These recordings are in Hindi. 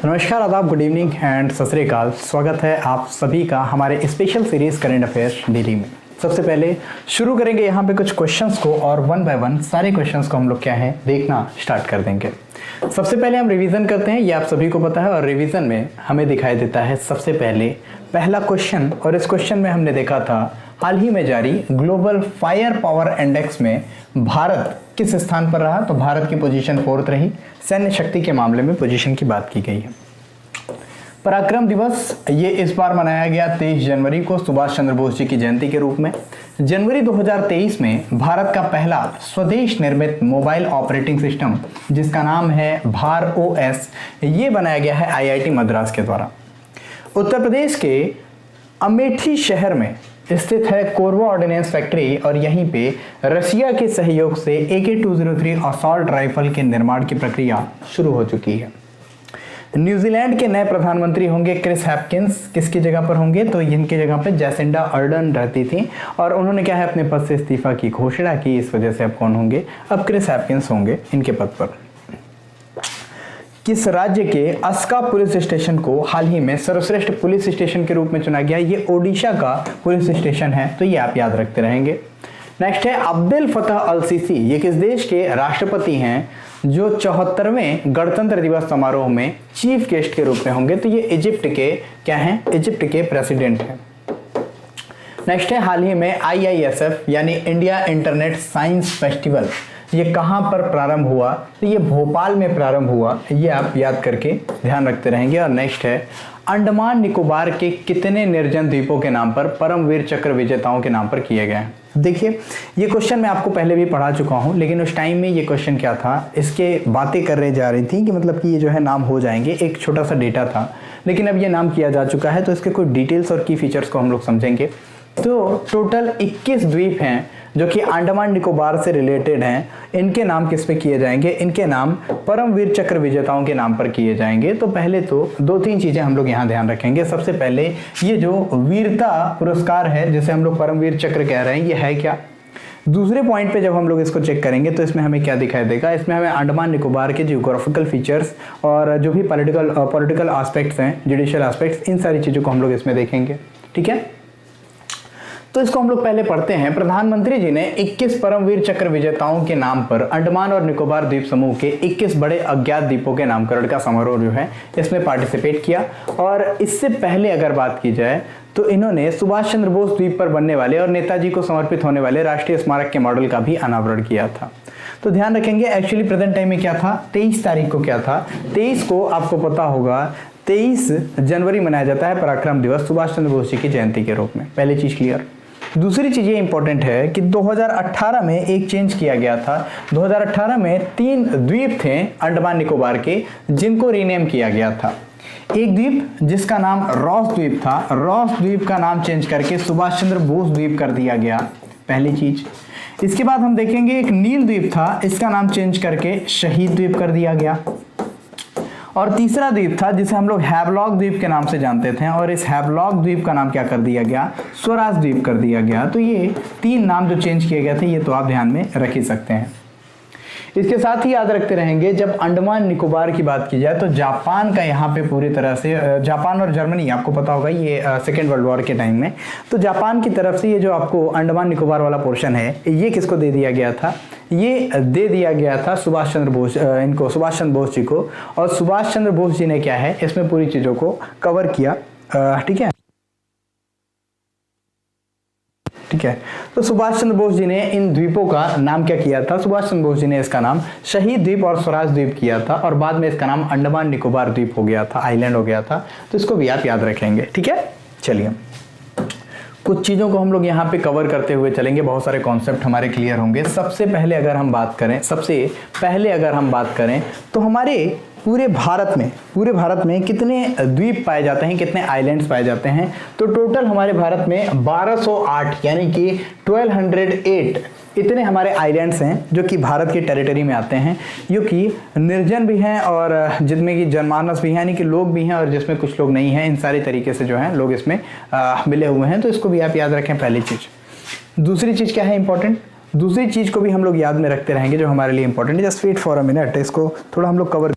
तो नमस्कार, आदाब, गुड इवनिंग एंड सत श्री अकाल। स्वागत है आप सभी का हमारे special series current affairs daily में। सबसे पहले शुरू करेंगे यहाँ पे कुछ क्वेश्चंस को और वन बाय वन सारे क्वेश्चंस को हम लोग क्या है देखना स्टार्ट कर देंगे। सबसे पहले हम रिवीजन करते हैं, ये आप सभी को पता है, और रिवीजन में हमें दिखाई देता है सबसे पहले पहला क्वेश्चन। और इस क्वेश्चन में हमने देखा था हाल ही में जारी ग्लोबल फायर पावर इंडेक्स में भारत किस स्थान पर रहा। तो भारत की पोजीशन 4th रही। सैन्य शक्ति के मामले में पोजीशन की बात की गई है। पराक्रम दिवस ये इस बार मनाया गया 23 जनवरी को सुभाष चंद्र बोस जी की जयंती के रूप में। जनवरी 2023 में भारत का पहला स्वदेश निर्मित मोबाइल ऑपरेटिंग सिस्टम जिसका नाम है भार OS ये बनाया गया है IIT मद्रास के द्वारा। उत्तर प्रदेश के अमेठी शहर में स्थित है कोरबा ऑर्डिनेंस फैक्ट्री और यहीं पे रशिया के सहयोग से AK-203 असॉल्ट राइफल के निर्माण की प्रक्रिया शुरू हो चुकी है। न्यूजीलैंड के नए प्रधानमंत्री होंगे क्रिस हैपकिंस। किसकी जगह पर होंगे? तो इनकी जगह पर जैसिंडा अर्डर्न रहती थी और उन्होंने क्या है अपने पद से इस्तीफा की घोषणा की। इस वजह से अब कौन होंगे? अब क्रिस हैपकिंस होंगे इनके पद पर। किस राज्य के अस्का पुलिस स्टेशन को हाल ही में सर्वश्रेष्ठ पुलिस स्टेशन के रूप में चुना गया? ये ओडिशा का पुलिस स्टेशन है, तो ये आप याद रखते रहेंगे। नेक्स्ट है अब्देल फतह अल सीसी। ये किस देश के राष्ट्रपति हैं जो 74वें गणतंत्र दिवस समारोह में चीफ गेस्ट के रूप में होंगे? तो ये इजिप्ट के क्या हैं? इजिप्ट के प्रेसिडेंट हैं। नेक्स्ट है हाल ही में IISF यानी इंडिया इंटरनेट साइंस फेस्टिवल ये कहाँ पर प्रारंभ हुआ? तो ये भोपाल में प्रारंभ हुआ, ये आप याद करके ध्यान रखते रहेंगे। और नेक्स्ट है अंडमान निकोबार के कितने निर्जन द्वीपों के नाम पर परमवीर चक्र विजेताओं के नाम पर किए गए हैं? देखिए ये क्वेश्चन मैं आपको पहले भी पढ़ा चुका हूँ, लेकिन उस टाइम में ये क्वेश्चन क्या था, इसके बातें कर रहे जा रही थी कि मतलब कि ये जो है नाम हो जाएंगे, एक छोटा सा डेटा था, लेकिन अब ये नाम किया जा चुका है। तो इसके कुछ डिटेल्स और की फीचर्स को हम लोग समझेंगे। तो टोटल 21 द्वीप हैं जो कि अंडमान निकोबार से रिलेटेड हैं। इनके नाम किस पे किए जाएंगे? इनके नाम परमवीर चक्र विजेताओं के नाम पर किए जाएंगे। तो पहले तो 2-3 चीजें हम लोग यहाँ ध्यान रखेंगे। सबसे पहले ये जो वीरता पुरस्कार है जिसे हम लोग परमवीर चक्र कह रहे हैं, ये है क्या? दूसरे पॉइंट पे जब हम लोग इसको चेक करेंगे तो इसमें हमें क्या दिखाई देगा? इसमें हमें अंडमान निकोबार के जियोग्राफिकल फीचर्स और जो भी पॉलिटिकल एस्पेक्ट्स हैं, जुडिशियल एस्पेक्ट्स, इन सारी चीज़ों को हम लोग इसमें देखेंगे। ठीक है, तो इसको हम लोग पहले पढ़ते हैं। प्रधानमंत्री जी ने 21 परमवीर चक्र विजेताओं के नाम पर अंडमान और निकोबार द्वीप समूह के 21 बड़े अज्ञात द्वीपों के नामकरण का समारोह जो है इसमें पार्टिसिपेट किया। और इससे पहले अगर बात की जाए तो इन्होंने सुभाष चंद्र बोस द्वीप पर बनने वाले और नेताजी को समर्पित होने वाले राष्ट्रीय स्मारक के मॉडल का भी अनावरण किया था। तो ध्यान रखेंगे एक्चुअली प्रेजेंट टाइम में क्या था, 23 तारीख को क्या था? 23 को आपको पता होगा 23 जनवरी मनाया जाता है पराक्रम दिवस सुभाष चंद्र बोस जी की जयंती के रूप में। पहली चीज क्लियर। दूसरी चीज ये इंपॉर्टेंट है कि 2018 में एक चेंज किया गया था। 2018 में 3 द्वीप थे अंडमान निकोबार के जिनको रीनेम किया गया था। एक द्वीप जिसका नाम रॉस द्वीप था, रॉस द्वीप का नाम चेंज करके सुभाष चंद्र बोस द्वीप कर दिया गया, पहली चीज। इसके बाद हम देखेंगे एक नील द्वीप था, इसका नाम चेंज करके शहीद द्वीप कर दिया गया। और तीसरा द्वीप था जिसे हम लोग हैवलॉक द्वीप के नाम से जानते थे और इस हैवलॉक द्वीप का नाम क्या कर दिया गया? स्वराज द्वीप कर दिया गया। तो ये 3 नाम जो चेंज किए गए थे ये तो आप ध्यान में रख ही सकते हैं। इसके साथ ही याद रखते रहेंगे जब अंडमान निकोबार की बात की जाए तो जापान का यहाँ पे पूरी तरह से, जापान और जर्मनी आपको पता होगा ये सेकेंड वर्ल्ड वॉर के टाइम में, तो जापान की तरफ से ये जो आपको अंडमान निकोबार वाला पोर्शन है ये किसको दे दिया गया था? ये दे दिया गया था सुभाष चंद्र बोस, इनको सुभाष चंद्र बोस जी को। और सुभाष चंद्र बोस जी ने क्या है इसमें पूरी चीज़ों को कवर किया। ठीक है, ठीक है। तो सुभाष चंद्र बोस जी ने इन द्वीपों का नाम क्या किया था? सुभाष चंद्र बोस जी ने इसका नाम शहीद द्वीप और स्वराज द्वीप किया था और बाद में इसका नाम अंडमान निकोबार द्वीप हो गया था, आइलैंड हो गया था। तो इसको भी आप याद रखेंगे। ठीक है, चलिए कुछ चीज़ों को हम लोग यहाँ पे कवर करते हुए चलेंगे, बहुत सारे कॉन्सेप्ट हमारे क्लियर होंगे। सबसे पहले अगर हम बात करें तो हमारे पूरे भारत में कितने द्वीप पाए जाते हैं, कितने आइलैंड्स पाए जाते हैं? तो टोटल हमारे भारत में 1208 यानी कि 1208 इतने हमारे आइलैंड्स हैं जो कि भारत की टेरिटरी में आते हैं, जो कि निर्जन भी हैं और जिसमें कि जनमानस भी हैं यानी कि लोग भी हैं और जिसमें कुछ लोग नहीं हैं। इन सारी तरीके से जो हैं लोग इसमें मिले हुए हैं। तो इसको भी आप याद रखें, पहली चीज़। दूसरी चीज़ क्या है इंपॉर्टेंट? दूसरी चीज़ को भी हम लोग याद में रखते रहेंगे जो हमारे लिए इंपॉर्टेंट है। Just wait for a minute, इसको थोड़ा हम लोग कवर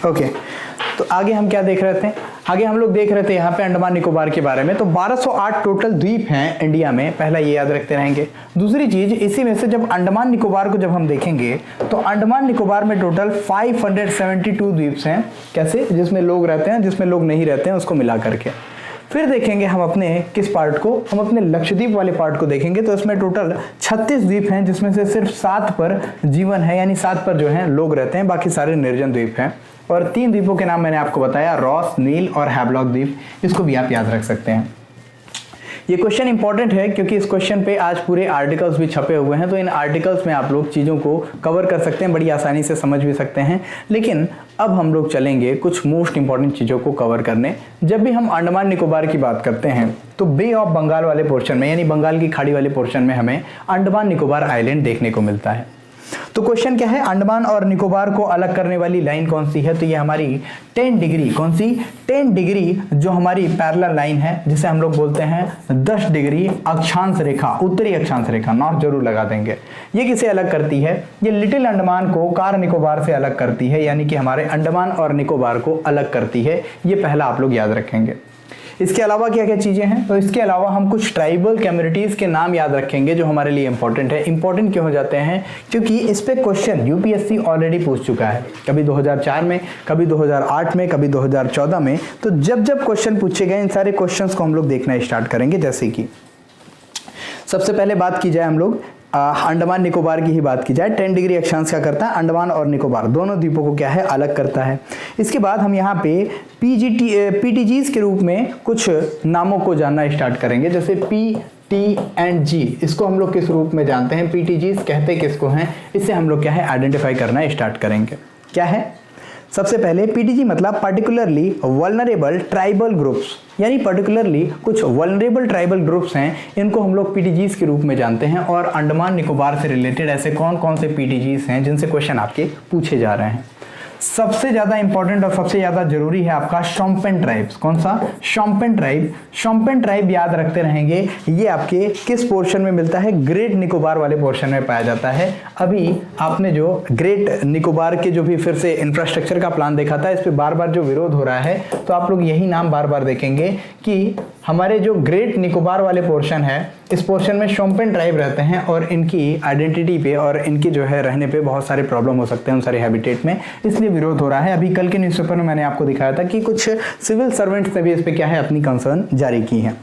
ओके, तो आगे हम क्या देख रहे थे? आगे हम लोग देख रहे थे यहाँ पे अंडमान निकोबार के बारे में। तो 1208 टोटल द्वीप हैं इंडिया में, पहला ये याद रखते रहेंगे। दूसरी चीज, इसी में से जब अंडमान निकोबार को जब हम देखेंगे तो अंडमान निकोबार में टोटल 572 द्वीप हैं। कैसे? जिसमें लोग रहते हैं, जिसमें लोग नहीं रहते हैं, उसको मिला करके। फिर देखेंगे हम अपने किस पार्ट को, हम अपने लक्षद्वीप वाले पार्ट को देखेंगे। तो इसमें टोटल 36 द्वीप हैं, जिसमें से सिर्फ 7 पर जीवन है, यानी 7 पर जो है लोग रहते हैं, बाकी सारे निर्जन द्वीप हैं। और 3 द्वीपों के नाम मैंने आपको बताया, रॉस, नील और हैवलॉक द्वीप। इसको भी आप याद रख सकते हैं। ये क्वेश्चन इंपॉर्टेंट है क्योंकि इस क्वेश्चन पे आज पूरे आर्टिकल्स भी छपे हुए हैं, तो इन आर्टिकल्स में आप लोग चीज़ों को कवर कर सकते हैं, बड़ी आसानी से समझ भी सकते हैं। लेकिन अब हम लोग चलेंगे कुछ मोस्ट इंपॉर्टेंट चीज़ों को कवर करने। जब भी हम अंडमान निकोबार की बात करते हैं तो बे ऑफ बंगाल वाले पोर्शन में, यानी बंगाल की खाड़ी वाले पोर्शन में हमें अंडमान निकोबार आइलैंड देखने को मिलता है। तो क्वेश्चन क्या है? अंडमान और निकोबार को अलग करने वाली लाइन कौन सी है? तो ये हमारी 10 डिग्री, कौन सी? 10 डिग्री जो हमारी पैरेलल लाइन है, जिसे हम लोग बोलते हैं 10 डिग्री अक्षांश रेखा, उत्तरी अक्षांश रेखा, नॉर्थ जरूर लगा देंगे। ये किसे अलग करती है? ये लिटिल अंडमान को कार निकोबार से अलग करती है, यानी कि हमारे अंडमान और निकोबार को अलग करती है। ये पहला आप लोग याद रखेंगे। इसके अलावा क्या क्या चीज़ें हैं? तो इसके अलावा हम कुछ ट्राइबल कम्युनिटीज़ के नाम याद रखेंगे जो हमारे लिए इंपॉर्टेंट है। इंपॉर्टेंट क्यों हो जाते हैं? क्योंकि इस पे क्वेश्चन यूपीएससी ऑलरेडी पूछ चुका है, कभी 2004 में, कभी 2008 में, कभी 2014 में। तो जब जब क्वेश्चन पूछे गए, इन सारे क्वेश्चंस को हम लोग देखना स्टार्ट करेंगे। जैसे कि सबसे पहले बात की जाए, हम लोग अंडमान निकोबार की ही बात की जाए। 10 डिग्री अक्षांश क्या करता है? अंडमान और निकोबार दोनों द्वीपों को क्या है? अलग करता है। इसके बाद हम यहाँ पे पीटीजीज के रूप में कुछ नामों को जानना स्टार्ट करेंगे, जैसे पी, टी एंड जी। इसको हम लोग किस रूप में जानते हैं? पीटीजीज कहते किसको हैं? इससे हम लोग क्या है? आइडेंटिफाई करना स्टार्ट करेंगे। क्या है? सबसे पहले पीटीजी मतलब पर्टिकुलरली वल्नरेबल ट्राइबल ग्रुप्स, यानी पर्टिकुलरली कुछ वल्नरेबल ट्राइबल ग्रुप्स हैं, इनको हम लोग पीटीजीज के रूप में जानते हैं। और अंडमान निकोबार से रिलेटेड ऐसे कौन कौन से पीटीजीज हैं जिनसे क्वेश्चन आपके पूछे जा रहे हैं? सबसे ज्यादा इंपॉर्टेंट और सबसे ज्यादा जरूरी है आपका शोम्पेन ट्राइब्स। कौन सा? शोम्पेन ट्राइब। शोम्पेन ट्राइब याद रखते रहेंगे। ये आपके किस पोर्शन में मिलता है? ग्रेट निकोबार वाले पोर्शन में पाया जाता है। अभी आपने जो ग्रेट निकोबार के जो भी फिर से इंफ्रास्ट्रक्चर का प्लान देखा था, इस पे बार बार जो विरोध हो रहा है, तो आप लोग यही नाम बार बार देखेंगे कि हमारे जो ग्रेट निकोबार वाले पोर्शन है, इस पोर्शन में शोम्पेन ट्राइब रहते हैं और इनकी आइडेंटिटी पे और इनकी जो है रहने पे बहुत सारे प्रॉब्लम हो सकते हैं उन सारे हैबिटेट में, इसलिए विरोध हो रहा है। अभी कल के न्यूज़पेपर में मैंने आपको दिखाया था कि कुछ सिविल सर्वेंट्स ने भी इस पे क्या है? अपनी कंसर्न जारी की है।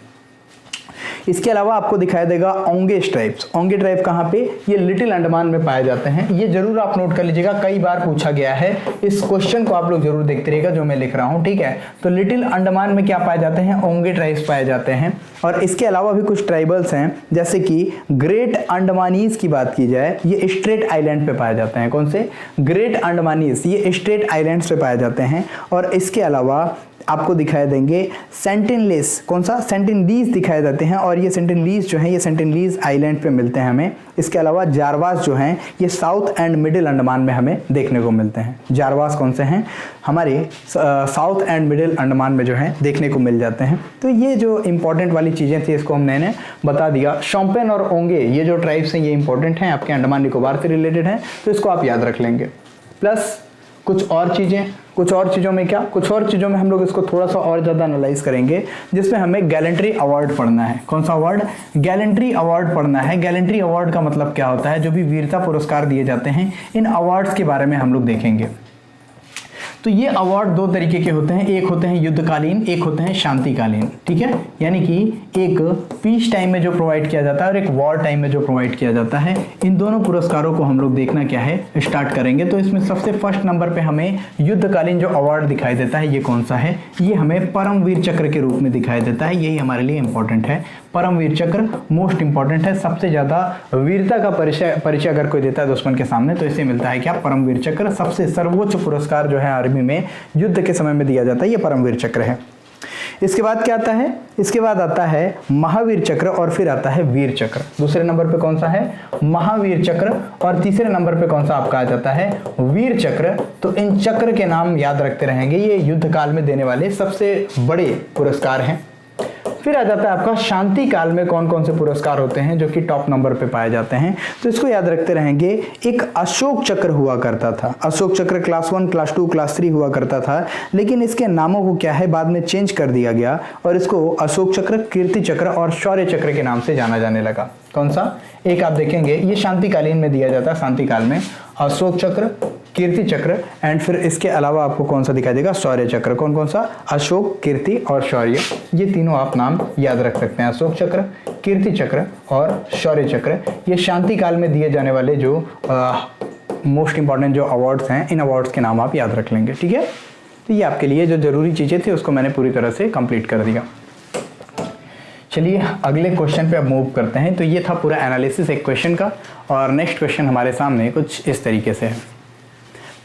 इसके अलावा आपको दिखाई देगा ओंगे ट्राइब्स। ओंगे ट्राइब कहाँ पे? ये लिटिल अंडमान में पाए जाते हैं। ये जरूर आप नोट कर लीजिएगा, कई बार पूछा गया है। इस क्वेश्चन को आप लोग जरूर देखते रहिएगा जो मैं लिख रहा हूँ, ठीक है? तो लिटिल अंडमान में क्या पाए जाते हैं? ओंगे ट्राइब्स पाए जाते हैं। और इसके अलावा भी कुछ ट्राइबल्स हैं, जैसे कि ग्रेट अंडमानीज की बात की जाए, ये स्ट्रेट आइलैंड पे पाए जाते हैं। कौन से? ग्रेट अंडमानीज, ये स्ट्रेट आइलैंड्स पे पाए जाते हैं। और इसके अलावा आपको दिखाई देंगे सेंटिनलीज। कौन सा? सेंटिनलीज दिखाए जाते हैं। और ये सेंटिनलीज जो है, ये सेंटिनलीज आइलैंड पे मिलते हैं हमें। इसके अलावा जारवास जो हैं, ये साउथ एंड मिडिल अंडमान में हमें देखने को मिलते हैं। जारवास कौन से हैं? हमारे साउथ एंड मिडिल अंडमान में जो है देखने को मिल जाते हैं। तो ये जो इंपॉर्टेंट वाली चीज़ें थी, इसको हमने बता दिया। शोम्पेन और ओंगे ये जो ट्राइब्स हैं, ये इंपॉर्टेंट हैं, आपके अंडमान निकोबार से रिलेटेड हैं, तो इसको आप याद रख लेंगे। प्लस कुछ और चीज़ें, कुछ और चीज़ों में क्या? कुछ और चीज़ों में हम लोग इसको थोड़ा सा और ज़्यादा एनालाइज करेंगे, जिसमें हमें गैलेंट्री अवार्ड पढ़ना है। कौन सा अवार्ड? गैलेंट्री अवार्ड पढ़ना है। गैलेंट्री अवार्ड का मतलब क्या होता है? जो भी वीरता पुरस्कार दिए जाते हैं, इन अवार्ड्स के बारे में हम लोग देखेंगे। तो ये अवार्ड 2 तरीके के होते हैं, एक होते हैं युद्धकालीन, एक होते हैं शांतिकालीन, ठीक है? यानी कि एक पीस टाइम में जो प्रोवाइड किया जाता है और एक वॉर टाइम में जो प्रोवाइड किया जाता है। इन दोनों पुरस्कारों को हम लोग देखना क्या है? स्टार्ट करेंगे। तो इसमें सबसे फर्स्ट नंबर पे हमें युद्धकालीन जो अवार्ड दिखाई देता है, ये कौन सा है? ये हमें परमवीर चक्र के रूप में दिखाई देता है। यही हमारे लिए इंपॉर्टेंट है। परमवीर चक्र मोस्ट इंपॉर्टेंट है। सबसे ज्यादा वीरता का परिचय अगर कोई देता है दुश्मन के सामने, तो इसे मिलता है क्या? परमवीर चक्र। सबसे सर्वोच्च पुरस्कार जो है आर्मी में युद्ध के समय में दिया जाता है, ये परमवीर चक्र है। इसके बाद क्या आता है? इसके बाद आता है महावीर चक्र और फिर आता है वीर चक्र। दूसरे नंबर पे कौन सा है? महावीर चक्र। और तीसरे नंबर पे कौन सा आपका आ जाता है? वीर चक्र। तो इन चक्र के नाम याद रखते रहेंगे, ये युद्ध काल में देने वाले सबसे बड़े पुरस्कार हैं। फिर आ जाता है आपका शांति काल में कौन कौन से पुरस्कार होते हैं जो कि टॉप नंबर पे पाए जाते हैं, तो इसको याद रखते रहेंगे। एक अशोक चक्र हुआ करता था, अशोक चक्र क्लास 1, क्लास 2, क्लास 3 हुआ करता था, लेकिन इसके नामों को क्या है बाद में चेंज कर दिया गया और इसको अशोक चक्र, कीर्ति चक्र और शौर्य चक्र के नाम से जाना जाने लगा। कौन सा? एक आप देखेंगे ये शांतिकालीन में दिया जाता है, शांतिकाल में अशोक चक्र, कीर्ति चक्र एंड फिर इसके अलावा आपको कौन सा दिखाई देगा? शौर्य चक्र। कौन कौन सा? अशोक, कीर्ति और शौर्य, ये तीनों आप नाम याद रख सकते हैं। अशोक चक्र, कीर्ति चक्र और शौर्य चक्र, ये शांति काल में दिए जाने वाले जो मोस्ट इंपॉर्टेंट जो अवार्ड्स हैं, इन अवार्ड्स के नाम आप याद रख लेंगे। ठीक है, तो ये आपके लिए जो जरूरी चीजें थी उसको मैंने पूरी तरह से कंप्लीट कर दिया। चलिए अगले क्वेश्चन पे अब मूव करते हैं। तो ये था पूरा एनालिसिस एक क्वेश्चन का, और नेक्स्ट क्वेश्चन हमारे सामने कुछ इस तरीके से है।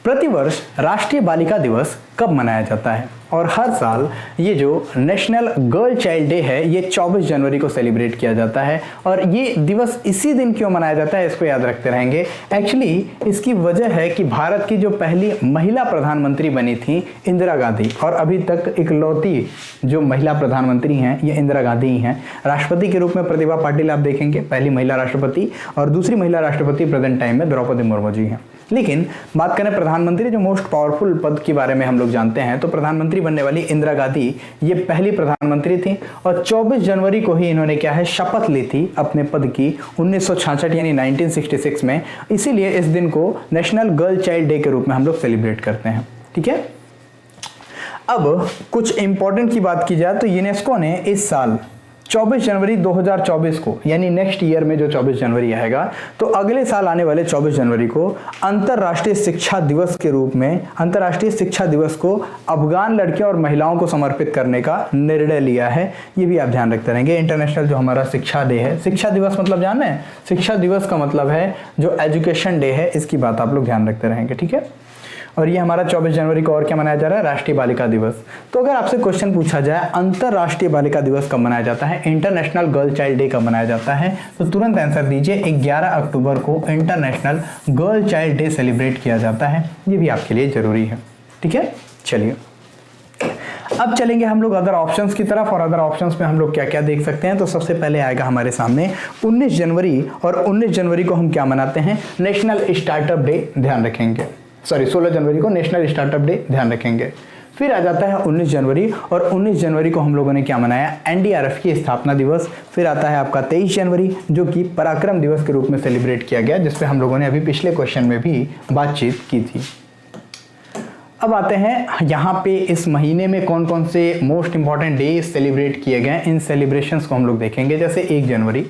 प्रतिवर्ष राष्ट्रीय बालिका दिवस कब मनाया जाता है? और हर साल ये जो नेशनल गर्ल चाइल्ड डे है ये 24 जनवरी को सेलिब्रेट किया जाता है। और ये दिवस इसी दिन क्यों मनाया जाता है इसको याद रखते रहेंगे। एक्चुअली इसकी वजह है कि भारत की जो पहली महिला प्रधानमंत्री बनी थी इंदिरा गांधी, और अभी तक इकलौती जो महिला प्रधानमंत्री हैं ये इंदिरा गांधी ही हैं। राष्ट्रपति के रूप में प्रतिभा पाटिल आप देखेंगे, पहली महिला राष्ट्रपति, और दूसरी महिला राष्ट्रपति प्रेजेंट टाइम में द्रौपदी मुर्मू जी हैं। लेकिन बात करें प्रधानमंत्री जो मोस्ट पावरफुल पद के बारे में हम लोग जानते हैं, तो प्रधानमंत्री बनने वाली इंदिरा गांधी ये पहली प्रधानमंत्री थी, और 24 जनवरी को ही इन्होंने क्या है शपथ ली थी अपने पद की 1966 यानी 1966 में। इसीलिए इस दिन को नेशनल गर्ल चाइल्ड डे के रूप में हम लोग सेलिब्रेट करते हैं। ठीक है, अब कुछ इंपॉर्टेंट की बात की जाए तो यूनेस्को ने इस साल 24 जनवरी 2024 को, यानी नेक्स्ट ईयर में जो 24 जनवरी आएगा, तो अगले साल आने वाले 24 जनवरी को अंतर्राष्ट्रीय शिक्षा दिवस के रूप में अंतर्राष्ट्रीय शिक्षा दिवस को अफगान लड़कियों और महिलाओं को समर्पित करने का निर्णय लिया है। ये भी आप ध्यान रखते रहेंगे। इंटरनेशनल जो हमारा शिक्षा डे है, शिक्षा दिवस मतलब जान रहे हैं, शिक्षा दिवस का मतलब है जो एजुकेशन डे है, इसकी बात आप लोग ध्यान रखते रहेंगे। ठीक है, और ये हमारा 24 जनवरी को और क्या मनाया जा रहा है? राष्ट्रीय बालिका दिवस। तो अगर आपसे क्वेश्चन पूछा जाए अंतरराष्ट्रीय बालिका दिवस कब मनाया जाता है, इंटरनेशनल गर्ल चाइल्ड डे कब मनाया जाता है, तो तुरंत आंसर दीजिए 11 अक्टूबर को international girl child day celebrate किया जाता है। ये भी आपके लिए जरूरी है। ठीक है, चलिए अब चलेंगे हम लोग अदर ऑप्शंस की तरफ, और अदर ऑप्शंस में हम लोग क्या क्या देख सकते हैं। तो सबसे पहले आएगा हमारे सामने 19 जनवरी, और 19 जनवरी को हम क्या मनाते हैं? नेशनल स्टार्टअप डे ध्यान रखेंगे। 16 जनवरी को नेशनल स्टार्टअप डे ध्यान रखेंगे। फिर आ जाता है 19 जनवरी, और 19 जनवरी को हम लोगों ने क्या मनाया? एनडीआरएफ की स्थापना दिवस। फिर आता है आपका 23 जनवरी जो कि पराक्रम दिवस के रूप में सेलिब्रेट किया गया, जिसपे हम लोगों ने अभी पिछले क्वेश्चन में भी बातचीत की थी। अब आते हैं यहाँ पे इस महीने में कौन कौन से मोस्ट इंपॉर्टेंट डे सेलिब्रेट किए गए, इन सेलिब्रेशंस को हम लोग देखेंगे। जैसे 1 जनवरी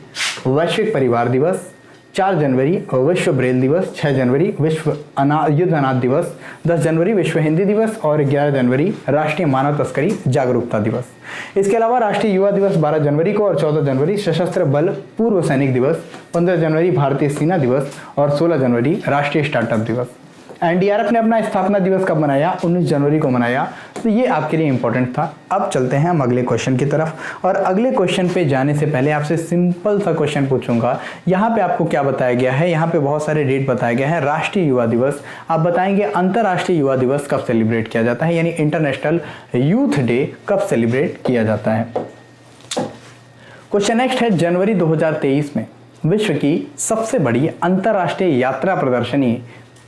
वैश्विक परिवार दिवस, 4 जनवरी विश्व ब्रेल दिवस, 6 जनवरी विश्व युद्ध अनाथ दिवस, 10 जनवरी विश्व हिंदी दिवस, और 11 जनवरी राष्ट्रीय मानव तस्करी जागरूकता दिवस। इसके अलावा राष्ट्रीय युवा दिवस 12 जनवरी को, और 14 जनवरी सशस्त्र बल पूर्व सैनिक दिवस, 15 जनवरी भारतीय सेना दिवस, और 16 जनवरी राष्ट्रीय स्टार्टअप दिवस। एनडीआरएफ ने अपना स्थापना दिवस कब मनाया? 19 जनवरी को मनाया। तो ये आपके लिए इंपॉर्टेंट था। अब चलते हैं हम अगले क्वेश्चन की तरफ, और अगले क्वेश्चन पे जाने से पहले आपसे सिंपल सा क्वेश्चन पूछूंगा। यहाँ पे आपको क्या बताया गया है? यहाँ पे बहुत सारे डेट बताया गया है। राष्ट्रीय युवा दिवस, आप बताएंगे अंतरराष्ट्रीय युवा दिवस कब सेलिब्रेट किया जाता है, यानी इंटरनेशनल यूथ डे कब सेलिब्रेट किया जाता है। क्वेश्चन नेक्स्ट है, जनवरी 2023 में विश्व की सबसे बड़ी अंतरराष्ट्रीय यात्रा प्रदर्शनी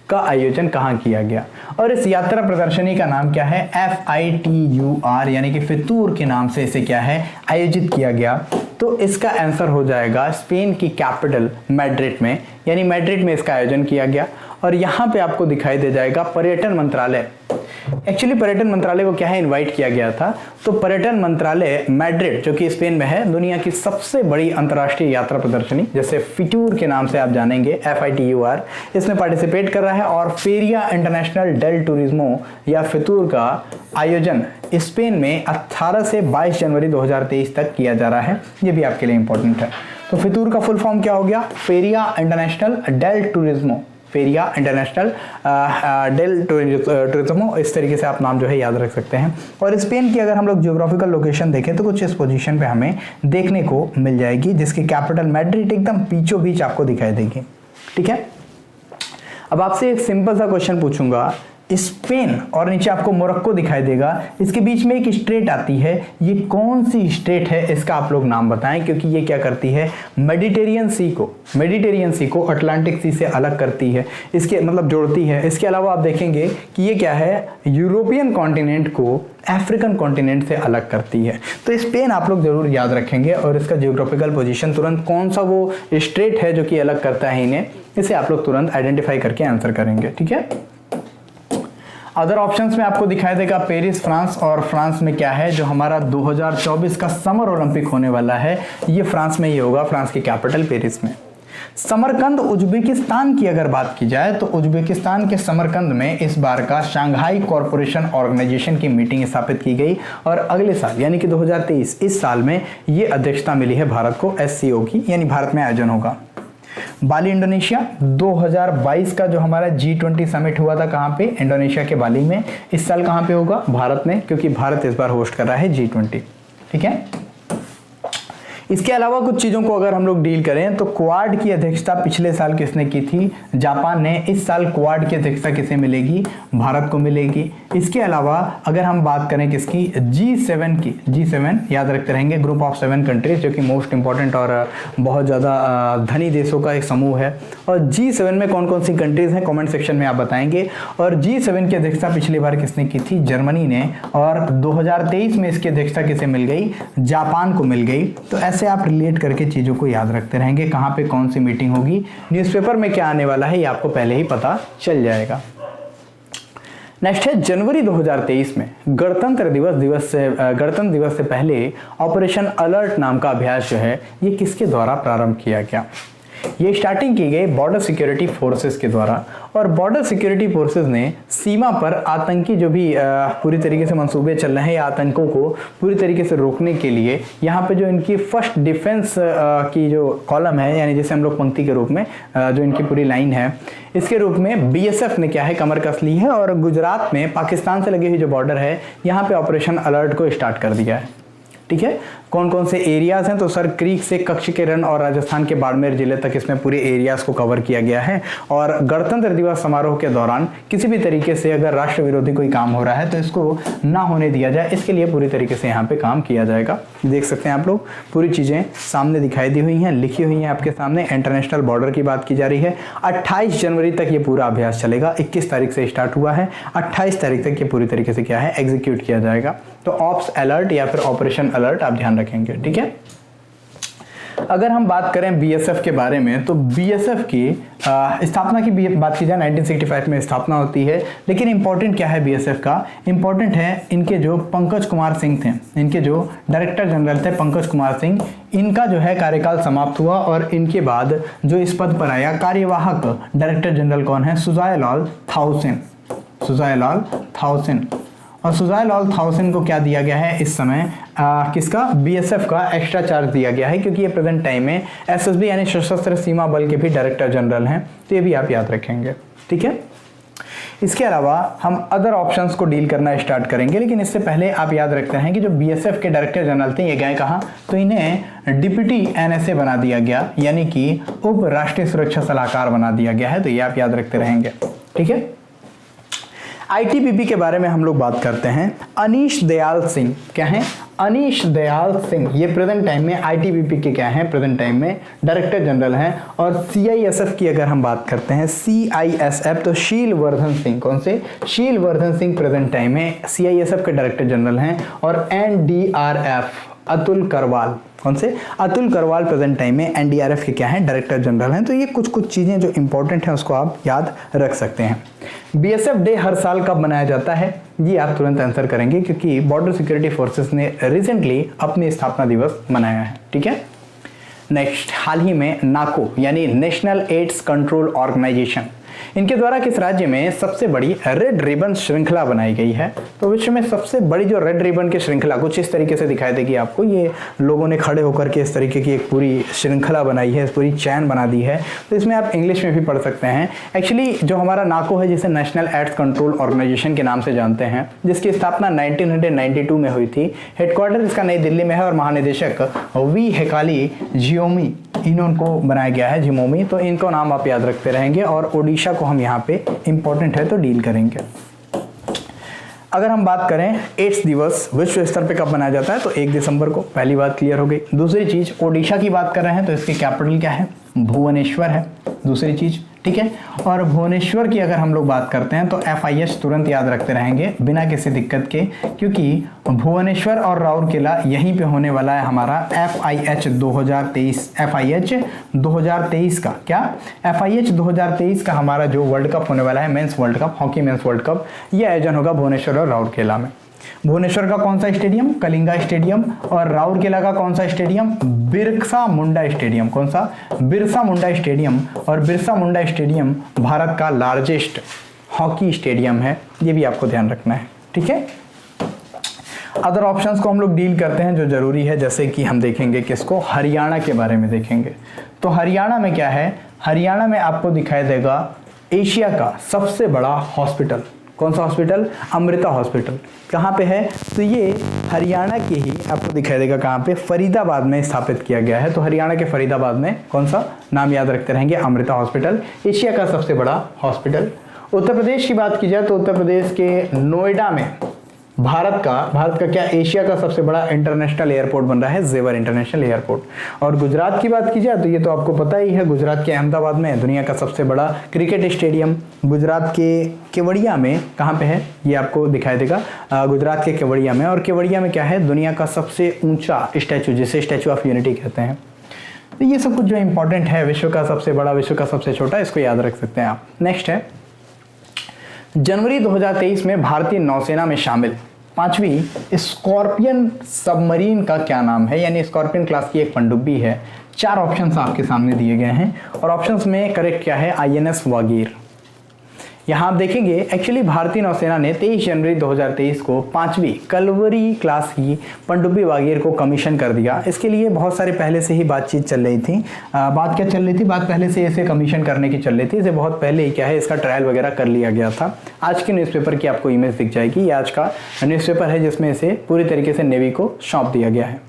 का आयोजन कहाँ किया गया? और इस यात्रा प्रदर्शनी का नाम क्या है? FITUR यानी कि फितूर के नाम से इसे क्या है आयोजित किया गया। तो इसका आंसर हो जाएगा स्पेन की कैपिटल मैड्रिड में, यानी मैड्रिड में इसका आयोजन किया गया। और यहाँ पे आपको दिखाई दे जाएगा पर्यटन मंत्रालय। एक्चुअली पर्यटन मंत्रालय को क्या है इनवाइट किया गया था। तो पर्यटन मंत्रालय मैड्रिड जो कि स्पेन में है, दुनिया की सबसे बड़ी अंतर्राष्ट्रीय यात्रा प्रदर्शनी जैसे फिटूर के नाम से आप जानेंगे FITUR, इसमें पार्टिसिपेट कर रहा है। और फेरिया इंटरनेशनल डेल टूरिज्मो या फितूर का आयोजन स्पेन में 18 से 22 जनवरी 2023 तक किया जा रहा है। ये भी आपके लिए इंपॉर्टेंट है। तो फितूर का फुल फॉर्म क्या हो गया? Feria Internacional del Turismo, Feria Internacional del Turismo, इस तरीके से आप नाम जो है याद रख सकते हैं। और स्पेन की अगर हम लोग जियोग्राफिकल लोकेशन देखें तो कुछ इस पोजीशन पे हमें देखने को मिल जाएगी, जिसकी कैपिटल मैड्रिड एकदम बीचों बीच आपको दिखाई देगी। ठीक है, अब आपसे एक सिंपल सा क्वेश्चन पूछूंगा स्पेन और नीचे आपको मोरक्को दिखाई देगा, इसके बीच में एक स्ट्रेट आती है, ये कौन सी स्ट्रेट है इसका आप लोग नाम बताएं, क्योंकि ये क्या करती है, मेडिटेरियन सी को अटलांटिक सी से अलग करती है, इसके मतलब जोड़ती है। इसके अलावा आप देखेंगे कि ये क्या है, यूरोपियन कॉन्टिनेंट को अफ्रीकन कॉन्टिनेंट से अलग करती है। तो स्पेन आप लोग जरूर याद रखेंगे और इसका जियोग्राफिकल पोजीशन तुरंत कौन सा वो स्ट्रेट है जो कि अलग करता है इन्हें, इसे आप लोग तुरंत आइडेंटिफाई करके आंसर करेंगे। ठीक है, अदर ऑप्शंस में आपको दिखाई देगा पेरिस फ्रांस, और फ्रांस में क्या है, जो हमारा 2024 का समर ओलंपिक होने वाला है ये फ्रांस में ही होगा, फ्रांस की कैपिटल पेरिस में। समरकंद उज्बेकिस्तान की अगर बात की जाए तो उज्बेकिस्तान के समरकंद में इस बार का शंघाई कॉरपोरेशन ऑर्गेनाइजेशन की मीटिंग स्थापित की गई और अगले साल यानी कि 2023 इस साल में ये अध्यक्षता मिली है भारत को SCO की, यानी भारत में आयोजन होगा। बाली इंडोनेशिया 2022 का जो हमारा G20 समिट हुआ था कहाँ पे, इंडोनेशिया के बाली में, इस साल कहाँ पे होगा, भारत में, क्योंकि भारत इस बार होस्ट कर रहा है G20। ठीक है, इसके अलावा कुछ चीज़ों को अगर हम लोग डील करें तो क्वाड की अध्यक्षता पिछले साल किसने की थी, जापान ने। इस साल क्वाड की अध्यक्षता किसे मिलेगी, भारत को मिलेगी। इसके अलावा अगर हम बात करें किसकी, G7 की, G7 याद रखते रहेंगे, ग्रुप ऑफ 7 कंट्रीज, जो कि मोस्ट इंपॉर्टेंट और बहुत ज़्यादा धनी देशों का एक समूह है। और G7 में कौन कौन सी कंट्रीज हैं कॉमेंट सेक्शन में आप बताएंगे। और G7 की अध्यक्षता पिछली बार किसने की थी, जर्मनी ने, और 2023 में इसकी अध्यक्षता किसे मिल गई, जापान को मिल गई। तो ऐसे आप रिलेट करके चीज़ों को याद रखते रहेंगे, कहाँ पे कौन सी मीटिंग होगी, न्यूज़पेपर में क्या आने वाला है ये आपको पहले ही पता चल जाएगा। नेक्स्ट है जनवरी 2023 में गणतंत्र दिवस से पहले ऑपरेशन अलर्ट नाम का अभ्यास जो है ये किसके द्वारा प्रारंभ किया गया। ये स्टार्टिंग की गई बॉर्डर सिक्योरिटी फोर्सेस के द्वारा, और बॉर्डर सिक्योरिटी फोर्सेस ने सीमा पर आतंकी जो भी पूरी तरीके से मंसूबे चल रहे हैं या आतंकों को पूरी तरीके से रोकने के लिए यहाँ पे जो इनकी फर्स्ट डिफेंस की जो कॉलम है, यानी जैसे हम लोग पंक्ति के रूप में जो इनकी पूरी लाइन है, इसके रूप में BSF ने क्या है कमर कस ली है और गुजरात में पाकिस्तान से लगी हुई जो बॉर्डर है यहाँ पे ऑपरेशन अलर्ट को स्टार्ट कर दिया है। ठीक है, कौन कौन से एरियाज हैं, तो सर क्रीक से कच्छ के रण और राजस्थान के बाड़मेर जिले तक इसमें पूरे एरियाज को कवर किया गया है। और गणतंत्र दिवस समारोह के दौरान किसी भी तरीके से अगर राष्ट्र विरोधी कोई काम हो रहा है तो इसको ना होने दिया जाए, इसके लिए पूरी तरीके से यहाँ पे काम किया जाएगा। देख सकते हैं आप लोग पूरी चीज़ें सामने दिखाई दी हुई हैं, लिखी हुई हैं आपके सामने। इंटरनेशनल बॉर्डर की बात की जा रही है, 28 जनवरी तक ये पूरा अभ्यास चलेगा। 21 तारीख से स्टार्ट हुआ है, 28 तारीख तक ये पूरी तरीके से क्या है एग्जीक्यूट किया जाएगा। तो ऑप्स अलर्ट या फिर ऑपरेशन अलर्ट आप ध्यान रखेंगे। ठीक है, अगर हम बात करें BSF के बारे में तो BSF की स्थापना की बात की जाए 1965 में स्थापना होती है। लेकिन इंपॉर्टेंट क्या है BSF का, इंपॉर्टेंट है इनके जो पंकज कुमार सिंह थे, इनके जो डायरेक्टर जनरल थे पंकज कुमार सिंह, इनका जो है कार्यकाल समाप्त हुआ और इनके बाद जो इस पद पर आया कार्यवाहक डायरेक्टर जनरल कौन है, सुजायलाल थाउसेन। और सुजायलाल थाउसेन को क्या दिया गया है इस समय, किसका, BSF का एक्स्ट्रा चार्ज दिया गया है, क्योंकि ये प्रेजेंट टाइम में SSB यानी सशस्त्र सीमा बल के भी डायरेक्टर जनरल हैं। तो ये भी आप याद रखेंगे। ठीक है, इसके अलावा हम अदर ऑप्शंस को डील करना स्टार्ट करेंगे, लेकिन इससे पहले आप याद रखते हैं कि जो BSF के डायरेक्टर जनरल थे ये गए कहाँ, तो इन्हें डिप्टी NSA बना दिया गया, यानी कि उप राष्ट्रीय सुरक्षा सलाहकार बना दिया गया है। तो ये आप याद रखते रहेंगे। ठीक है, ITBP के बारे में हम लोग बात करते हैं। अनीश दयाल सिंह क्या है, अनीश दयाल सिंह ये प्रेजेंट टाइम में ITBP के क्या हैं, प्रेजेंट टाइम में डायरेक्टर जनरल हैं। और CISF की अगर हम बात करते हैं, CISF तो शील वर्धन सिंह, कौन से, शील वर्धन सिंह प्रेजेंट टाइम में CISF के डायरेक्टर जनरल हैं। और NDRF अतुल करवाल, कौन से, अतुल करवाल प्रेजेंट टाइम में NDRF के क्या हैं, डायरेक्टर जनरल हैं। तो ये कुछ चीज़ें जो इंपॉर्टेंट हैं उसको आप याद रख सकते हैं। BSF डे हर साल कब मनाया जाता है, ये आप तुरंत आंसर करेंगे, क्योंकि बॉर्डर सिक्योरिटी फोर्सेस ने रिसेंटली अपनी स्थापना दिवस मनाया है। ठीक है, नेक्स्ट, हाल ही में नाको यानी नेशनल एड्स कंट्रोल ऑर्गेनाइजेशन, इनके द्वारा किस राज्य में सबसे बड़ी रेड रिबन श्रृंखला बनाई गई है। तो विश्व में सबसे बड़ी जो रेड रिबन की श्रृंखला कुछ इस तरीके से दिखाई देगी आपको, ये लोगों ने खड़े होकर के इस तरीके की एक पूरी श्रृंखला बनाई है, पूरी चैन बना दी है। तो इसमें आप इंग्लिश में भी पढ़ सकते हैं। एक्चुअली जो हमारा नाको है, जिसे नेशनल एड्स कंट्रोल ऑर्गेनाइजेशन के नाम से जानते हैं, जिसकी स्थापना 1992 में हुई थी, हेडक्वार्टर इसका नई दिल्ली में है और महानिदेशक V हेकाली जियोमी इनको बनाया गया है, जिमोमी। तो इनको नाम आप याद रखते रहेंगे और ओडिशा को हम यहाँ पे इंपॉर्टेंट है तो डील करेंगे। अगर हम बात करें एड्स दिवस विश्व स्तर पे कब मनाया जाता है, तो 1 दिसंबर को। पहली बात क्लियर हो गई। दूसरी चीज, ओडिशा की बात कर रहे हैं तो इसकी कैपिटल क्या है, भुवनेश्वर है, दूसरी चीज, ठीक है। और भुवनेश्वर की अगर हम लोग बात करते हैं तो FIH तुरंत याद रखते रहेंगे बिना किसी दिक्कत के, क्योंकि भुवनेश्वर और राउरकेला यहीं पे होने वाला है हमारा FIH 2023। FIH 2023 का क्या, FIH 2023 का हमारा जो वर्ल्ड कप होने वाला है, mains world cup, hockey mains world cup, ये आयोजन होगा भुवनेश्वर और राउरकेला में। भुवनेश्वर का कौन सा स्टेडियम, कलिंगा स्टेडियम, और राउरकेला का कौन सा स्टेडियम, बिरसा मुंडा स्टेडियम। कौन सा, बिरसा मुंडा स्टेडियम। और बिरसा मुंडा स्टेडियम भारत का लार्जेस्ट हॉकी स्टेडियम है, ये भी आपको ध्यान रखना है, ठीक है। अदर ऑप्शंस को हम लोग डील करते हैं जो जरूरी है, जैसे कि हम देखेंगे किसको, हरियाणा के बारे में देखेंगे। तो हरियाणा में क्या है, हरियाणा में आपको दिखाई देगा एशिया का सबसे बड़ा हॉस्पिटल। कौन सा हॉस्पिटल, अमृता हॉस्पिटल। कहाँ पे है, तो ये हरियाणा के ही आपको दिखाई देगा कहाँ पे, फरीदाबाद में स्थापित किया गया है। तो हरियाणा के फरीदाबाद में कौन सा, नाम याद रखते रहेंगे, अमृता हॉस्पिटल, एशिया का सबसे बड़ा हॉस्पिटल। उत्तर प्रदेश की बात की जाए तो उत्तर प्रदेश के नोएडा में भारत का क्या, एशिया का सबसे बड़ा इंटरनेशनल एयरपोर्ट बन रहा है, जेवर इंटरनेशनल एयरपोर्ट। और गुजरात की बात की जाए तो ये तो आपको पता ही है, गुजरात के अहमदाबाद में दुनिया का सबसे बड़ा क्रिकेट स्टेडियम। गुजरात के केवड़िया में कहाँ पे है, ये आपको दिखाई देगा, गुजरात के केवड़िया में। और केवड़िया में क्या है, दुनिया का सबसे ऊंचा स्टैचू, जिसे स्टैचू ऑफ यूनिटी कहते हैं। तो ये सब कुछ जो इंपॉर्टेंट है, विश्व का सबसे बड़ा, विश्व का सबसे छोटा, इसको याद रख सकते हैं आप। नेक्स्ट है, जनवरी 2023 में भारतीय नौसेना में शामिल 5वीं स्कॉर्पियन सबमरीन का क्या नाम है, यानी स्कॉर्पियन क्लास की एक पनडुब्बी है। 4 ऑप्शंस आपके सामने दिए गए हैं और ऑप्शंस में करेक्ट क्या है, INS वागीर। यहाँ आप देखेंगे एक्चुअली भारतीय नौसेना ने 23 जनवरी 2023 को 5वीं कलवरी क्लास की पनडुब्बी वागीर को कमीशन कर दिया। इसके लिए बहुत सारे पहले से ही बातचीत चल रही थी। बात क्या चल रही थी, बात पहले से इसे कमीशन करने की चल रही थी। इसे बहुत पहले ही क्या है, इसका ट्रायल वगैरह कर लिया गया था। आज के न्यूज़पेपर की आपको इमेज दिख जाएगी, ये आज का न्यूज़पेपर है जिसमें इसे पूरी तरीके से नेवी को सौंप दिया गया है।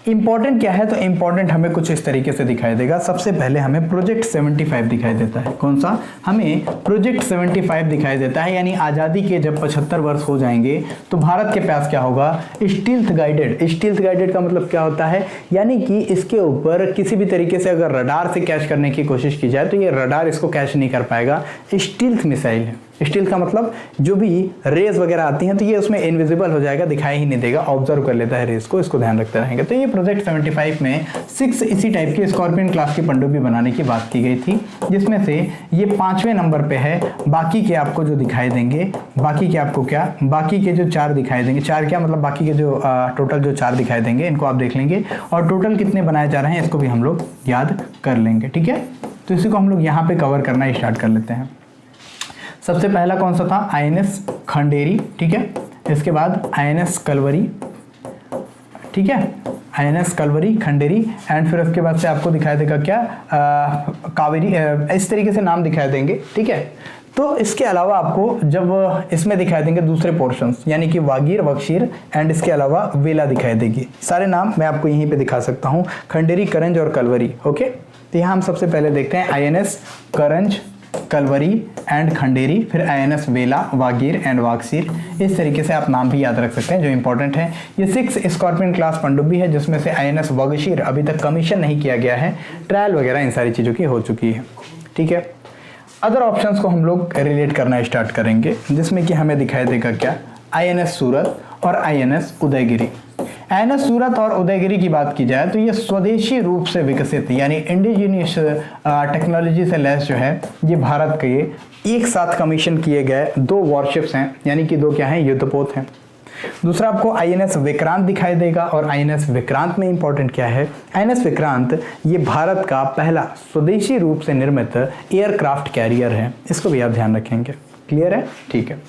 इंपॉर्टेंट क्या है, तो इंपॉर्टेंट हमें कुछ इस तरीके से दिखाई देगा। सबसे पहले हमें प्रोजेक्ट 75 दिखाई देता है। कौन सा, हमें प्रोजेक्ट 75 दिखाई देता है, यानी आज़ादी के जब 75 वर्ष हो जाएंगे तो भारत के पास क्या होगा, स्टील्थ गाइडेड। स्टील्थ गाइडेड का मतलब क्या होता है, यानी कि इसके ऊपर किसी भी तरीके से अगर रडार से कैच करने की कोशिश की जाए तो ये रडार इसको कैच नहीं कर पाएगा। स्टील्थ मिसाइल है। स्टील्थ का मतलब जो भी रेज वगैरह आती हैं तो ये उसमें इनविजिबल हो जाएगा, दिखाई ही नहीं देगा, ऑब्जर्व कर लेता है रेज को, इसको ध्यान रखते रहेंगे। तो ये प्रोजेक्ट 75 में 6 इसी टाइप की स्कॉर्पियन क्लास की पनडुब्बी बनाने की बात की गई थी, जिसमें से ये 5वें नंबर पे है। बाकी के आपको जो दिखाई देंगे, बाकी के आपको क्या, बाकी के जो 4 दिखाई देंगे, 4 क्या मतलब बाकी के जो टोटल जो 4 दिखाई देंगे इनको आप देख लेंगे, और टोटल कितने बनाए जा रहे हैं इसको भी हम लोग याद कर लेंगे, ठीक है। तो इसी को हम लोग यहाँ पे कवर करना स्टार्ट कर लेते हैं। सबसे पहला कौन सा था, INS खंडेरी, ठीक है। इसके बाद INS कलवरी, ठीक है, INS कलवरी खंडेरी, एंड फिर उसके बाद से आपको दिखाई देगा क्या, कावेरी, इस तरीके से नाम दिखाई देंगे, ठीक है। तो इसके अलावा आपको जब इसमें दिखाई देंगे दूसरे पोर्शंस, यानी कि वागीर, बख्शीर, एंड इसके अलावा वेला दिखाई देगी। सारे नाम मैं आपको यहीं पे दिखा सकता हूँ, खंडेरी, करंज और कलवरी, ओके। तो यहाँ हम सबसे पहले देखते हैं INS करंज, कलवरी एंड खंडेरी, फिर INS वेला, वागीर एंड वागसीर। इस तरीके से आप नाम भी याद रख सकते हैं जो इंपॉर्टेंट है। ये 6 स्कॉर्पियन क्लास पनडुब्बी है, जिसमें से INS वागशीर अभी तक कमीशन नहीं किया गया है, ट्रायल वगैरह इन सारी चीज़ों की हो चुकी है, ठीक है। अदर ऑप्शंस को हम लोग रिलेट करना स्टार्ट करेंगे, जिसमें कि हमें दिखाई देगा क्या, INS सूरत और INS उदयगिरी। INS सूरत और उदयगिरी की बात की जाए तो ये स्वदेशी रूप से विकसित, यानी इंडिजीनियस टेक्नोलॉजी से लैस जो है, ये भारत के एक साथ कमीशन किए गए 2 वॉरशिप्स हैं, यानी कि 2 क्या हैं, युद्धपोत हैं। दूसरा आपको INS विक्रांत दिखाई देगा, और INS विक्रांत में इंपॉर्टेंट क्या है, INS विक्रांत ये भारत का पहला स्वदेशी रूप से निर्मित एयरक्राफ्ट कैरियर है, इसको भी आप ध्यान रखेंगे। क्लियर है, ठीक है।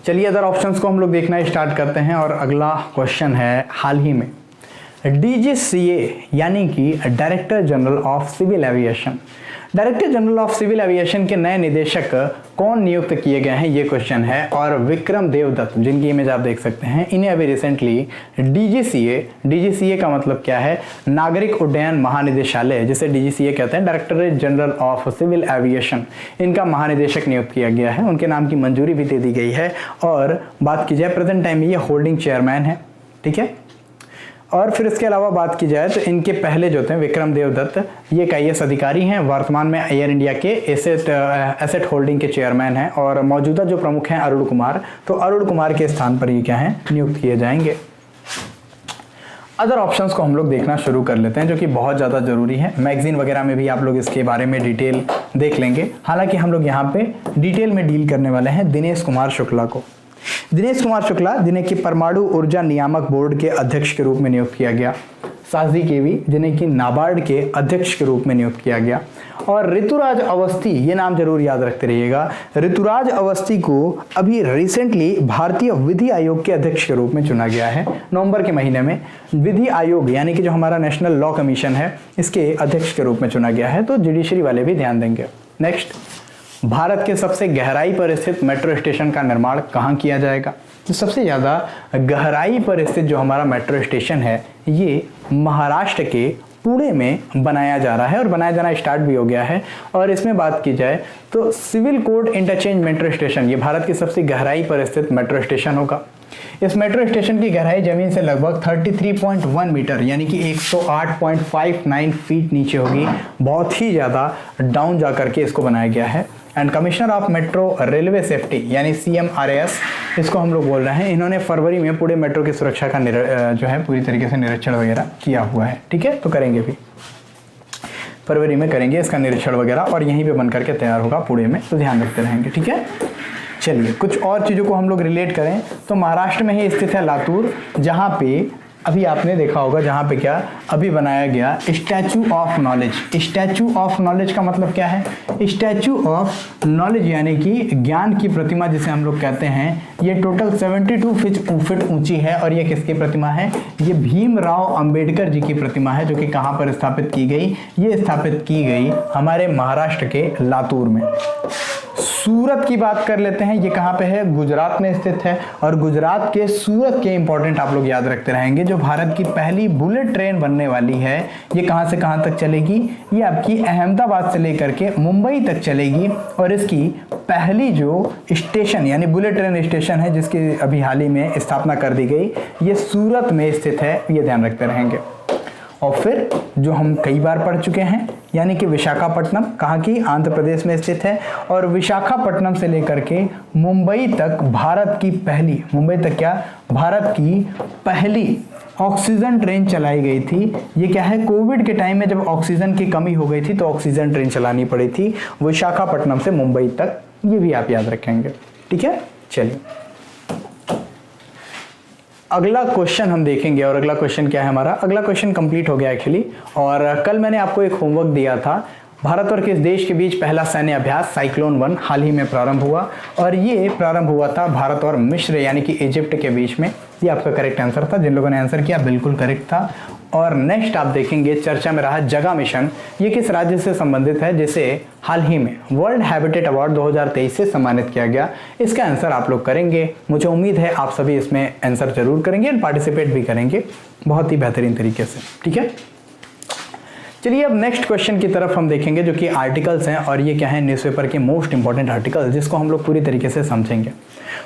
चलिए अदर ऑप्शंस को हम लोग देखना स्टार्ट करते हैं, और अगला क्वेश्चन है, हाल ही में DGCA यानी कि director general of civil aviation, director general of civil aviation के नए निदेशक कौन नियुक्त किए गए हैं, ये क्वेश्चन है। और विक्रम देवदत्त, जिनकी इमेज आप देख सकते हैं, इन्हें अभी रिसेंटली डीजीसीए का मतलब क्या है, नागरिक उड्डयन महानिदेशालय, जिसे डीजीसीए कहते हैं, directorate general of civil aviation, इनका महानिदेशक नियुक्त किया गया है। उनके नाम की मंजूरी भी दे दी गई है। और बात की जाए प्रेजेंट टाइम में ये होल्डिंग चेयरमैन है, ठीक है। और फिर इसके अलावा बात की जाए तो इनके पहले जो थे विक्रम देवदत्त, ये एक IAS अधिकारी हैं, वर्तमान में एयर इंडिया के एसेट होल्डिंग के चेयरमैन हैं। और मौजूदा जो प्रमुख हैं अरुण कुमार, तो अरुण कुमार के स्थान पर ये क्या हैं, नियुक्त किए जाएंगे। अदर ऑप्शंस को हम लोग देखना शुरू कर लेते हैं, जो कि बहुत ज़्यादा जरूरी है। मैगजीन वगैरह में भी आप लोग इसके बारे में डिटेल देख लेंगे। हालांकि हम लोग यहाँ पे डिटेल में डील करने वाले हैं दिनेश कुमार शुक्ला को। दिनेश कुमार शुक्ला, जिन्हें कि परमाणु ऊर्जा नियामक बोर्ड के अध्यक्ष के रूप में नियुक्त किया गया। साजी केवी, जिन्हें कि नाबार्ड के अध्यक्ष के रूप में नियुक्त किया गया। और ऋतुराज अवस्थी, ये नाम जरूर याद रखते रहिएगा। ऋतुराज अवस्थी को अभी रिसेंटली भारतीय विधि आयोग के अध्यक्ष के रूप में चुना गया है। नवंबर के महीने में विधि आयोग, यानी कि जो हमारा नेशनल लॉ कमीशन है, इसके अध्यक्ष के रूप में चुना गया है। तो जुडिशरी वाले भी ध्यान देंगे। नेक्स्ट, भारत के सबसे गहराई पर स्थित मेट्रो स्टेशन का निर्माण कहाँ किया जाएगा? तो सबसे ज़्यादा गहराई पर स्थित जो हमारा मेट्रो स्टेशन है, ये महाराष्ट्र के पुणे में बनाया जा रहा है और बनाया जाना स्टार्ट भी हो गया है। और इसमें बात की जाए तो civil code interchange metro station, ये भारत की सबसे गहराई पर स्थित मेट्रो स्टेशन होगा। इस मेट्रो स्टेशन की गहराई जमीन से लगभग 33.1 मीटर, यानी कि 108.59 फीट नीचे होगी। बहुत ही ज़्यादा डाउन जा करके इसको बनाया गया है। And commissioner of metro railway safety, यानी CMRAS इसको हम लोग बोल रहे हैं, इन्होंने फरवरी में पूरे मेट्रो की सुरक्षा का जो है पूरी तरीके से निरीक्षण वगैरह किया हुआ है। ठीक है, तो करेंगे भी, फरवरी में करेंगे इसका निरीक्षण वगैरह, और यहीं पे बन करके तैयार होगा पुणे में, तो ध्यान रखते रहेंगे। ठीक है, चलिए कुछ और चीज़ों को हम लोग रिलेट करें तो महाराष्ट्र में ही स्थित है लातूर, जहाँ पे अभी आपने देखा होगा, जहाँ पे क्या अभी बनाया गया statue of knowledge. Statue of knowledge का मतलब क्या है? स्टैचू ऑफ नॉलेज यानी कि ज्ञान की प्रतिमा जिसे हम लोग कहते हैं। ये टोटल 72 फीट ऊंची है। और ये किसकी प्रतिमा है? ये भीमराव अंबेडकर जी की प्रतिमा है, जो कि कहाँ पर स्थापित की गई? ये स्थापित की गई हमारे महाराष्ट्र के लातूर में। सूरत की बात कर लेते हैं, ये कहाँ पे है? गुजरात में स्थित है। और गुजरात के सूरत के इंपॉर्टेंट आप लोग याद रखते रहेंगे। जो भारत की पहली बुलेट ट्रेन बनने वाली है, ये कहाँ से कहाँ तक चलेगी? ये आपकी अहमदाबाद से लेकर के मुंबई तक चलेगी। और इसकी पहली जो स्टेशन यानी बुलेट ट्रेन स्टेशन है, जिसकी अभी हाल ही में स्थापना कर दी गई, ये सूरत में स्थित है, ये ध्यान रखते रहेंगे। और फिर जो हम कई बार पढ़ चुके हैं, यानी कि विशाखापट्टनम, कहाँ की? आंध्र प्रदेश में स्थित है। और विशाखापट्टनम से लेकर के मुंबई तक भारत की पहली, मुंबई तक क्या? भारत की पहली ऑक्सीजन ट्रेन चलाई गई थी। ये क्या है? कोविड के टाइम में जब ऑक्सीजन की कमी हो गई थी तो ऑक्सीजन ट्रेन चलानी पड़ी थी विशाखापट्टनम से मुंबई तक। ये भी आप याद रखेंगे। ठीक है, चलिए अगला क्वेश्चन हम देखेंगे। और अगला क्वेश्चन क्या है हमारा? अगला क्वेश्चन कंप्लीट हो गया एक्चुअली। और कल मैंने आपको एक होमवर्क दिया था, भारत और किस देश के बीच पहला सैन्य अभ्यास साइक्लोन 1 हाल ही में प्रारंभ हुआ। और ये प्रारंभ हुआ था भारत और मिस्र यानी कि इजिप्ट के बीच में। ये आपका करेक्ट आंसर था। जिन लोगों ने आंसर किया बिल्कुल करेक्ट था। और नेक्स्ट आप देखेंगे चर्चा में रहा जगह मिशन। ये किस राज्य से संबंधित है, जिसे हाल ही में वर्ल्ड हैबिटेट अवार्ड 2023 से सम्मानित किया गया? इसका आंसर आप लोग करेंगे। मुझे उम्मीद है आप सभी इसमें आंसर जरूर करेंगे और पार्टिसिपेट भी करेंगे बहुत ही बेहतरीन तरीके से। ठीक है, चलिए अब नेक्स्ट क्वेश्चन की तरफ हम देखेंगे, जो कि आर्टिकल्स हैं। और ये क्या है? न्यूज़पेपर के मोस्ट इंपॉर्टेंट आर्टिकल, जिसको हम लोग पूरी तरीके से समझेंगे।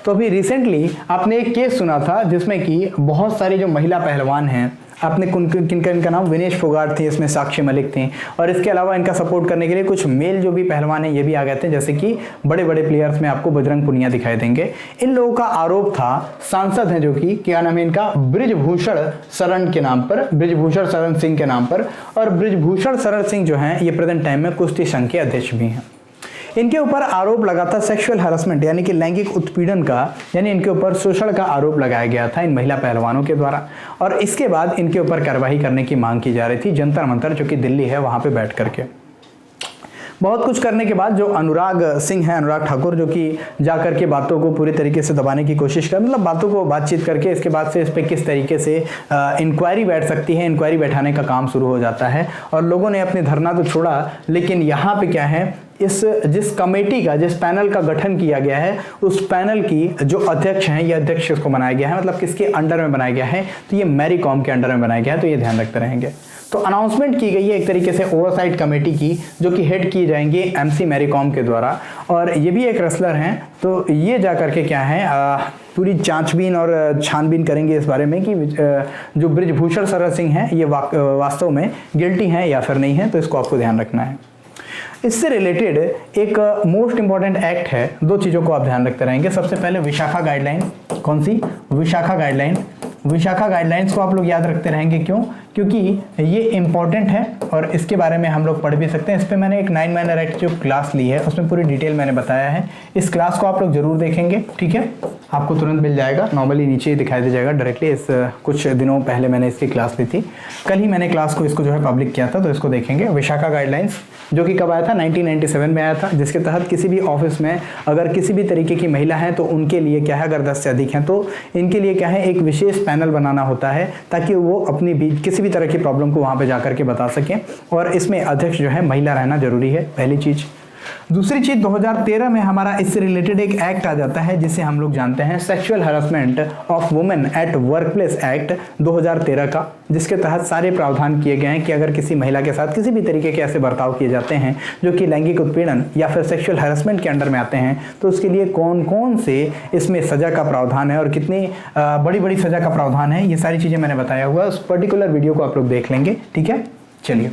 तो अभी रिसेंटली आपने एक केस सुना था जिसमें कि बहुत सारी जो महिला पहलवान हैं, आपने किनका नाम? विनेश फोगाट थी, इसमें साक्षी मलिक थी। और इसके अलावा इनका सपोर्ट करने के लिए कुछ मेल जो भी पहलवान हैं ये भी आ गए थे, जैसे कि बड़े बड़े प्लेयर्स में आपको बजरंग पुनिया दिखाई देंगे। इन लोगों का आरोप था, सांसद हैं जो कि क्या नाम है इनका? बृजभूषण शरण के नाम पर, बृजभूषण शरण सिंह के नाम पर। और बृजभूषण शरण सिंह जो हैं ये प्रेजेंट टाइम में कुश्ती संघ के अध्यक्ष भी हैं। इनके ऊपर आरोप लगा था सेक्सुअल हैरेसमेंट यानी कि लैंगिक उत्पीड़न का, यानी इनके ऊपर शोषण का आरोप लगाया गया था इन महिला पहलवानों के द्वारा। और इसके बाद इनके ऊपर कार्रवाई करने की मांग की जा रही थी जंतर मंतर, जो कि दिल्ली है, वहां पे बैठ करके। बहुत कुछ करने के बाद जो अनुराग सिंह है, अनुराग ठाकुर, जो कि जाकर के बातों को पूरी तरीके से दबाने की कोशिश कर, मतलब बातों को बातचीत करके इसके बाद से इस पर किस तरीके से इंक्वायरी बैठ सकती है, इंक्वायरी बैठाने का काम शुरू हो जाता है। और लोगों ने अपने धरना तो छोड़ा, लेकिन यहाँ पे क्या है इस जिस कमेटी का, जिस पैनल का गठन किया गया है, उस पैनल की जो अध्यक्ष हैं, ये अध्यक्ष किसको बनाया गया है, मतलब किसके अंडर में बनाया गया है, तो ये मैरी कॉम के अंडर में बनाया गया है, तो ये ध्यान रखते रहेंगे। तो अनाउंसमेंट की गई है एक तरीके से ओवरसाइट कमेटी की, जो कि हेड की जाएंगी एमसी मैरी कॉम के द्वारा, और ये भी एक रेसलर हैं। तो ये जा करके क्या है, पूरी जांचबीन और छानबीन करेंगे इस बारे में कि जो बृजभूषण शरद सिंह हैं ये वास्तव में गिल्टी हैं या फिर नहीं है, तो इसको आपको ध्यान रखना है। इससे रिलेटेड एक मोस्ट इंपॉर्टेंट एक्ट है, दो चीज़ों को आप ध्यान रखते रहेंगे। सबसे पहले विशाखा गाइडलाइन, कौन सी, विशाखा गाइडलाइन। विशाखा गाइडलाइंस को आप लोग याद रखते रहेंगे, क्यों, क्योंकि ये इंपॉर्टेंट है और इसके बारे में हम लोग पढ़ भी सकते हैं। इस पर मैंने एक 9 माइनर एक्ट जो क्लास ली है उसमें पूरी डिटेल मैंने बताया है, इस क्लास को आप लोग जरूर देखेंगे, ठीक है, आपको तुरंत मिल जाएगा, नॉर्मली नीचे ही दिखाई दे जाएगा डायरेक्टली। इस कुछ दिनों पहले मैंने इसकी क्लास ली थी, कल ही मैंने क्लास को इसको जो है पब्लिक किया था, तो इसको देखेंगे। विशाखा गाइडलाइंस जो कि कब आया था, 1997 में आया था, जिसके तहत किसी भी ऑफिस में अगर किसी भी तरीके की महिला है तो उनके लिए क्या है, अगर 10 से अधिक हैं तो इनके लिए क्या है, एक विशेष पैनल बनाना होता है ताकि वो अपनी भी किसी भी तरह की प्रॉब्लम को वहाँ पे जाकर के बता सकें, और इसमें अध्यक्ष जो है महिला रहना जरूरी है, पहली चीज़। दूसरी चीज, 2013 में हमारा इससे रिलेटेड एक एक्ट आ जाता है जिसे हम लोग जानते हैं sexual harassment of women at workplace act 2013 का, जिसके तहत सारे प्रावधान किए गए हैं कि अगर किसी महिला के साथ किसी भी तरीके के ऐसे बर्ताव किए जाते हैं जो कि लैंगिक उत्पीड़न या फिर सेक्सुअल हरासमेंट के अंडर में आते हैं, तो उसके लिए कौन कौन से इसमें सजा का प्रावधान है और कितनी बड़ी बड़ी सजा का प्रावधान है, ये सारी चीजें मैंने बताया हुआ है। उस पर्टिकुलर वीडियो को आप लोग देख लेंगे, ठीक है। चलिए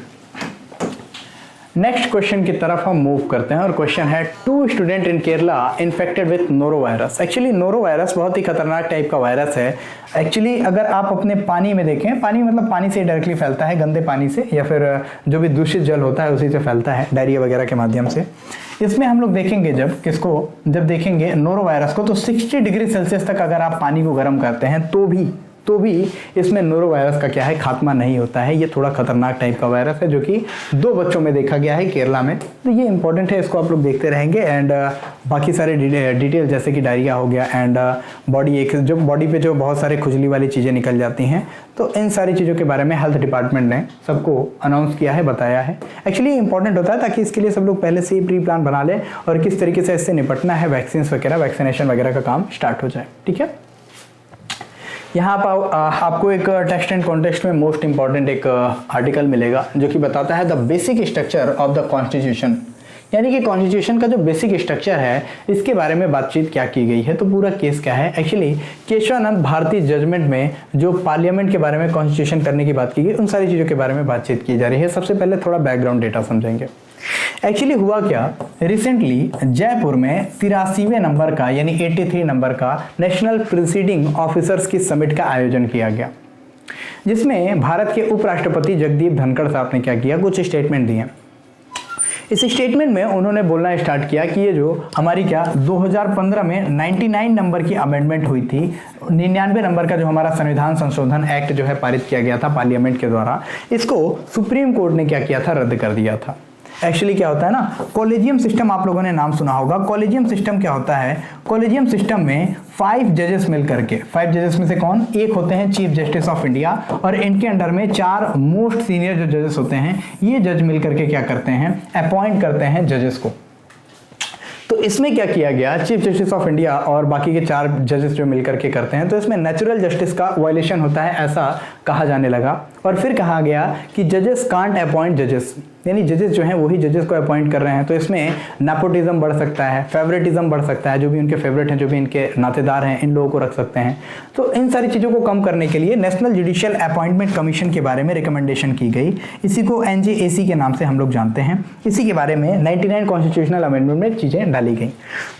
नेक्स्ट क्वेश्चन की तरफ हम मूव करते हैं, और क्वेश्चन है 2 student in Kerala infected with noro virus. Actually noro virus बहुत ही खतरनाक टाइप का वायरस है। एक्चुअली अगर आप अपने पानी में देखें, पानी मतलब पानी से डायरेक्टली फैलता है, गंदे पानी से या फिर जो भी दूषित जल होता है उसी से फैलता है, डायरिया वगैरह के माध्यम से। इसमें हम लोग देखेंगे जब देखेंगे नोरो वायरस को, तो 60 डिग्री सेल्सियस तक अगर आप पानी को गर्म करते हैं तो भी इसमें नोरो वायरस का क्या है, खात्मा नहीं होता है। ये थोड़ा खतरनाक टाइप का वायरस है जो कि 2 बच्चों में देखा गया है केरला में, तो ये इंपॉर्टेंट है, इसको आप लोग देखते रहेंगे। एंड बाकी सारे डिटेल जैसे कि डायरिया हो गया एंड बॉडी पे जो बहुत सारे खुजली वाली चीज़ें निकल जाती हैं, तो इन सारी चीज़ों के बारे में हेल्थ डिपार्टमेंट ने सबको अनाउंस किया है, बताया है। एक्चुअली इंपॉर्टेंट होता है ताकि इसके लिए सब लोग पहले से ही प्री प्लान बना लें और किस तरीके से इससे निपटना है, वैक्सीनेशन वगैरह का काम स्टार्ट हो जाए, ठीक है। यहाँ पर आपको एक टेक्स्ट एंड कॉन्टेक्स्ट में मोस्ट इंपॉर्टेंट एक आर्टिकल मिलेगा जो कि बताता है the basic structure of the constitution, यानी कि कॉन्स्टिट्यूशन का जो बेसिक स्ट्रक्चर है इसके बारे में बातचीत क्या की गई है। तो पूरा केस क्या है, एक्चुअली केशवानंद भारतीय जजमेंट में जो पार्लियामेंट के बारे में कॉन्स्टिट्यूशन करने की बात की गई, उन सारी चीज़ों के बारे में बातचीत की जा रही है। सबसे पहले थोड़ा बैकग्राउंड डेटा समझेंगे। एक्चुअली हुआ क्या, रिसेंटली जयपुर में 83वें नंबर का यानी 83 नंबर का नेशनल प्रिसीडिंग ऑफिसर्स की समिट का आयोजन किया गया, जिसमें भारत के उपराष्ट्रपति जगदीप धनखड़ साहब ने क्या किया, कुछ स्टेटमेंट दिए। इस स्टेटमेंट में उन्होंने बोलना स्टार्ट किया कि ये जो हमारी 2015 में 99 नंबर की अमेंडमेंट हुई थी, 99 नंबर का जो हमारा संविधान संशोधन एक्ट जो है पारित किया गया था पार्लियामेंट के द्वारा, इसको सुप्रीम कोर्ट ने क्या किया था, रद्द कर दिया था। एक्चुअली क्या होता है ना, कॉलेजियम सिस्टम आप लोगों ने नाम सुना होगा। कॉलेजियम सिस्टम क्या होता है, कॉलेजियम सिस्टम में 5 जजेस मिल करके, 5 जजेस में से कौन, एक होते हैं चीफ जस्टिस ऑफ इंडिया, और इनके अंडर में 4 मोस्ट सीनियर जो जजेस होते हैं, ये जज मिल करके क्या करते हैं, अपॉइंट करते हैं जजेस को। तो इसमें क्या किया गया, चीफ जस्टिस ऑफ इंडिया और बाकी के 4 जजेस जो मिलकर के करते हैं, तो इसमें नेचुरल जस्टिस का वायलेशन होता है, ऐसा कहा जाने लगा। और फिर कहा गया कि जजेस कांट अपॉइंट जजेस, यानी जजेस जो हैं वही जजेस को अपॉइंट कर रहे हैं, तो इसमें नेपोटिज्म बढ़ सकता है, फेवरेटिज्म बढ़ सकता है, जो भी उनके फेवरेट हैं, जो भी इनके नातेदार हैं, इन लोगों को रख सकते हैं। तो इन सारी चीज़ों को कम करने के लिए नेशनल जुडिशियल अपॉइंटमेंट कमीशन के बारे में रिकमेंडेशन की गई, इसी को NJAC के नाम से हम लोग जानते हैं। इसी के बारे में 99 कॉन्स्टिट्यूशनल अमेंडमेंट में चीज़ें डाली गई।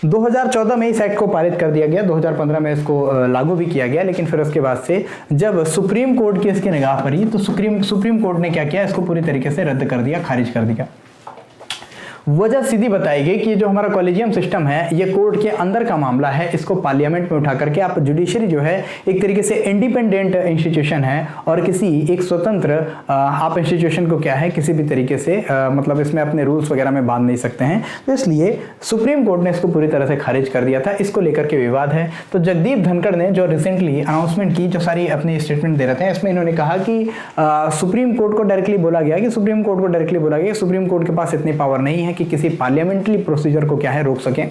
2014 में इस एक्ट को पारित कर दिया गया, 2015 में इसको लागू भी किया गया, लेकिन फिर उसके बाद से जब सुप्रीम कोर्ट की इसकी निगाह पड़ी तो सुप्रीम कोर्ट ने क्या किया, इसको पूरी तरीके से रद्द कर दिया, खारिज कर दिया। वजह सीधी बताई गई कि ये जो हमारा कॉलेजियम सिस्टम है ये कोर्ट के अंदर का मामला है, इसको पार्लियामेंट में उठा करके आप जुडिशरी जो है एक तरीके से इंडिपेंडेंट इंस्टीट्यूशन है और किसी एक स्वतंत्र आप इंस्टीट्यूशन को क्या है किसी भी तरीके से मतलब इसमें अपने रूल्स वगैरह में बांध नहीं सकते हैं। तो इसलिए सुप्रीम कोर्ट ने इसको पूरी तरह से खारिज कर दिया था। इसको लेकर के विवाद है। तो जगदीप धनखड़ ने जो रिसेंटली अनाउंसमेंट की, जो सारी अपनी स्टेटमेंट दे रहे थे, इसमें इन्होंने कहा कि सुप्रीम कोर्ट को डायरेक्टली बोला गया कि सुप्रीम कोर्ट के पास इतनी पावर नहीं है हैं कि किसी पार्लियामेंट्री प्रोसीजर को क्या है रोक सकें।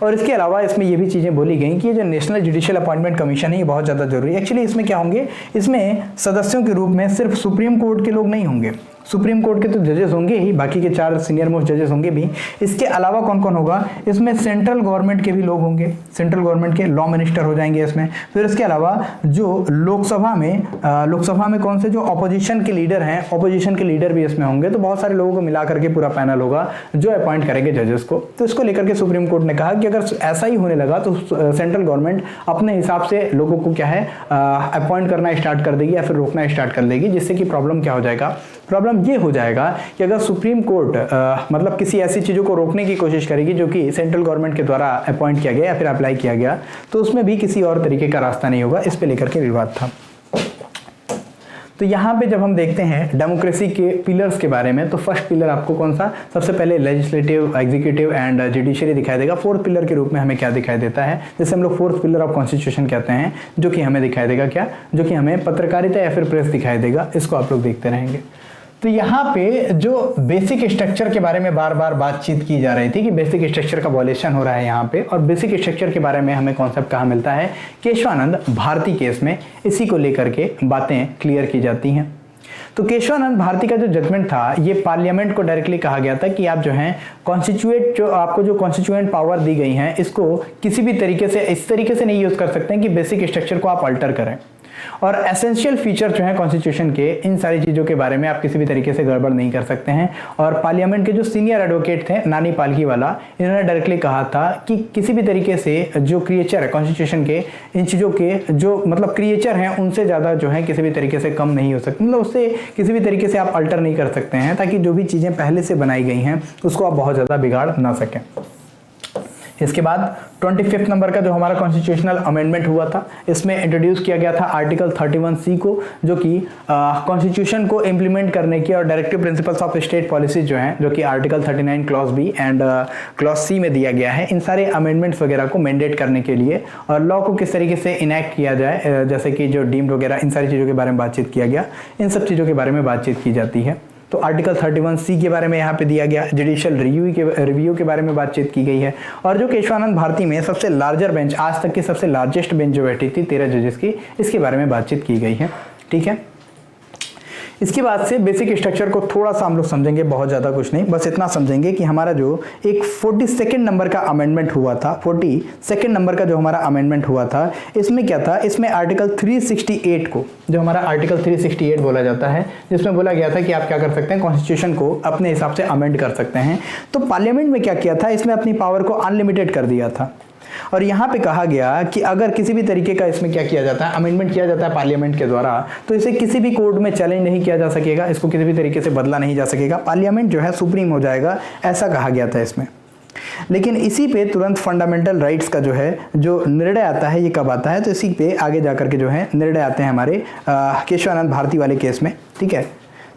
और इसके अलावा इसमें ये भी चीज़ें बोली गई कि ये जो नेशनल जुडिशियल अपॉइंटमेंट कमीशन है ये बहुत ज़्यादा जरूरी है। एक्चुअली इसमें क्या होंगे, इसमें सदस्यों के रूप में सिर्फ सुप्रीम कोर्ट के लोग नहीं होंगे, सुप्रीम कोर्ट के तो जजेस होंगे ही, बाकी के 4 सीनियर मोस्ट जजेस होंगे भी। इसके अलावा कौन कौन होगा, इसमें सेंट्रल गवर्नमेंट के भी लोग होंगे, सेंट्रल गवर्नमेंट के लॉ मिनिस्टर हो जाएंगे इसमें। फिर इसके अलावा जो लोकसभा में कौन से जो ऑपोजिशन के लीडर हैं, ऑपोजिशन के लीडर भी इसमें होंगे। तो बहुत सारे लोगों को मिला करके पूरा पैनल होगा जो अपॉइंट करेंगे जजेस को। तो इसको लेकर के सुप्रीम कोर्ट ने कहा कि अगर ऐसा ही होने लगा तो सेंट्रल गवर्नमेंट अपने हिसाब से लोगों को क्या है अपॉइंट करना स्टार्ट कर देगी या फिर रोकना स्टार्ट कर देगी, जिससे कि प्रॉब्लम क्या हो जाएगा, प्रॉब्लम ये हो जाएगा कि अगर सुप्रीम कोर्ट मतलब किसी ऐसी चीज़ों को रोकने की कोशिश करेगी जो कि सेंट्रल गवर्नमेंट के द्वारा अपॉइंट किया गया या फिर अप्लाई किया गया, तो उसमें भी किसी और तरीके का रास्ता नहीं होगा। इस पे लेकर के विवाद था। तो यहाँ पे जब हम देखते हैं डेमोक्रेसी के पिलर्स के बारे में, तो फर्स्ट पिलर आपको कौन सा, सबसे पहले लेजिस्लेटिव, एग्जीक्यूटिव एंड जुडिशरी दिखाई देगा। फोर्थ पिलर के रूप में हमें क्या दिखाई देता है, जैसे हम लोग फोर्थ पिलर ऑफ कॉन्स्टिट्यूशन कहते हैं, जो कि हमें दिखाई देगा क्या, जो कि हमें पत्रकारिता या फिर प्रेस दिखाई देगा। इसको आप लोग देखते रहेंगे। तो यहाँ पे जो बेसिक स्ट्रक्चर के बारे में बार बार बातचीत की जा रही थी कि बेसिक स्ट्रक्चर का वॉल्यूशन हो रहा है यहाँ पे, और बेसिक स्ट्रक्चर के बारे में हमें कॉन्सेप्ट कहाँ मिलता है, केशवानंद भारती केस में इसी को लेकर के बातें क्लियर की जाती हैं। तो केशवानंद भारती का जो जजमेंट था, ये पार्लियामेंट को डायरेक्टली कहा गया था कि आप जो है आपको जो कॉन्स्टिट्यूएंट पावर दी गई हैं, इसको किसी भी तरीके से इस तरीके से नहीं यूज कर सकते हैं कि बेसिक स्ट्रक्चर को आप अल्टर करें। और एसेंशियल फीचर जो है कॉन्स्टिट्यूशन के, इन सारी चीज़ों के बारे में आप किसी भी तरीके से गड़बड़ नहीं कर सकते हैं। और पार्लियामेंट के जो सीनियर एडवोकेट थे, नानी पालकीवाला, इन्होंने डायरेक्टली कहा था कि किसी भी तरीके से जो क्रिएचर है कॉन्स्टिट्यूशन के, इन चीज़ों के जो मतलब क्रिएचर हैं, उनसे ज़्यादा जो है किसी भी तरीके से कम नहीं हो सकते, मतलब उससे किसी भी तरीके से आप अल्टर नहीं कर सकते हैं, ताकि जो भी चीज़ें पहले से बनाई गई हैं उसको आप बहुत ज़्यादा बिगाड़ ना सकें। इसके बाद 25 नंबर का जो हमारा कॉन्स्टिट्यूशनल अमेंडमेंट हुआ था, इसमें इंट्रोड्यूस किया गया था आर्टिकल 31C को, जो कि कॉन्स्टिट्यूशन को इम्प्लीमेंट करने की और directive principles of state policies जो हैं, जो कि article 39 clause B and clause C में दिया गया है, इन सारे अमेंडमेंट्स वगैरह को मैंडेट करने के लिए और लॉ को किस तरीके से इनैक्ट किया जाए, जैसे कि जो डीम्ड वगैरह, इन सारी चीज़ों के बारे में बातचीत किया गया। इन सब चीज़ों के बारे में बातचीत की जाती है। तो आर्टिकल 31C के बारे में यहाँ पे दिया गया, जुडिशियल रिव्यू के बारे में बातचीत की गई है। और जो केशवानंद भारती में सबसे लार्जर बेंच, आज तक की सबसे लार्जेस्ट बेंच जो बैठी थी 13 जजेस की, इसके बारे में बातचीत की गई है। ठीक है, इसके बाद से बेसिक स्ट्रक्चर को थोड़ा सा हम लोग समझेंगे, बहुत ज़्यादा कुछ नहीं, बस इतना समझेंगे कि हमारा जो एक 42nd नंबर का अमेंडमेंट हुआ था, 42nd नंबर का जो हमारा अमेंडमेंट हुआ था, इसमें क्या था, इसमें आर्टिकल 368 को, जो हमारा आर्टिकल 368 बोला जाता है, जिसमें बोला गया था कि आप क्या कर सकते हैं, कॉन्स्टिट्यूशन को अपने हिसाब से अमेंड कर सकते हैं। तो पार्लियामेंट में क्या किया था, इसमें अपनी पावर को अनलिमिटेड कर दिया था। और यहाँ पे कहा गया कि अगर किसी भी तरीके का इसमें क्या किया जाता है, अमेंडमेंट किया जाता है पार्लियामेंट के द्वारा, तो इसे किसी भी कोर्ट में चैलेंज नहीं किया जा सकेगा, इसको किसी भी तरीके से बदला नहीं जा सकेगा, पार्लियामेंट जो है सुप्रीम हो जाएगा, ऐसा कहा गया था इसमें। लेकिन इसी पे तुरंत फंडामेंटल राइट्स का जो है जो निर्णय आता है, ये कब आता है, तो इसी पे आगे जाकर के जो है निर्णय आते हैं हमारे केशवानंद भारती वाले केस में। ठीक है,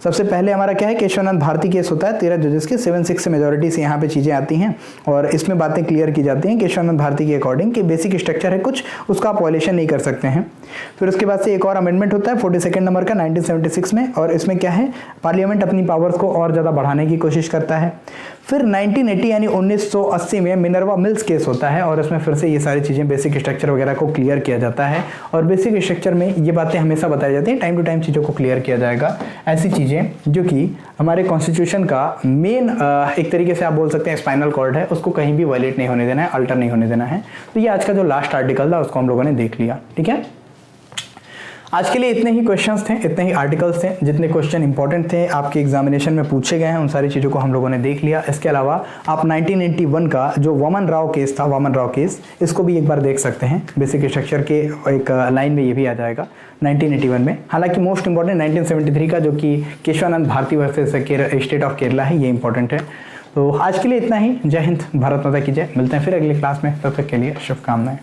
सबसे पहले हमारा क्या है, केशवानंद भारती केस होता है 13 जजेस के 7-6 से मेजोरिटी से यहाँ पे चीज़ें आती हैं और इसमें बातें क्लियर की जाती हैं केशवानंद भारती के अकॉर्डिंग कि बेसिक स्ट्रक्चर है कुछ, उसका आप वॉल्यूशन नहीं कर सकते हैं। फिर उसके बाद से एक और अमेंडमेंट होता है 42nd नंबर का 1976 में, और इसमें क्या है, पार्लियामेंट अपनी पावर्स को और ज़्यादा बढ़ाने की कोशिश करता है। फिर 1980 यानी 1980 में मिनर्वा मिल्स केस होता है और इसमें फिर से ये सारी चीज़ें बेसिक स्ट्रक्चर वगैरह को क्लियर किया जाता है। और बेसिक स्ट्रक्चर में ये बातें हमेशा बताई जाती हैं, टाइम टू टाइम चीज़ों को क्लियर किया जाएगा। ऐसी चीज़ें जो कि हमारे कॉन्स्टिट्यूशन का मेन एक तरीके से आप बोल सकते हैं स्पाइनल कॉर्ड है, उसको कहीं भी वायलेट नहीं होने देना है, अल्टर नहीं होने देना है। तो ये आज का जो लास्ट आर्टिकल था उसको हम लोगों ने देख लिया। ठीक है, आज के लिए इतने ही क्वेश्चंस थे, इतने ही आर्टिकल्स थे, जितने क्वेश्चन इंपॉर्टेंट थे आपके एग्जामिनेशन में पूछे गए हैं, उन सारी चीज़ों को हम लोगों ने देख लिया। इसके अलावा आप 1981 का जो वामन राव केस था, वामन राव केस, इसको भी एक बार देख सकते हैं। बेसिक स्ट्रक्चर के एक लाइन में ये भी आ जाएगा 1981 में। हालांकि मोस्ट इंपॉर्टेंट 1973 का जो कि Kesavananda Bharati versus state of Kerala है, ये इंपॉर्टेंट है। तो आज के लिए इतना ही। जय हिंद, भारत माता की जय। मिलते हैं फिर अगली क्लास में, तब तक के लिए शुभकामनाएं।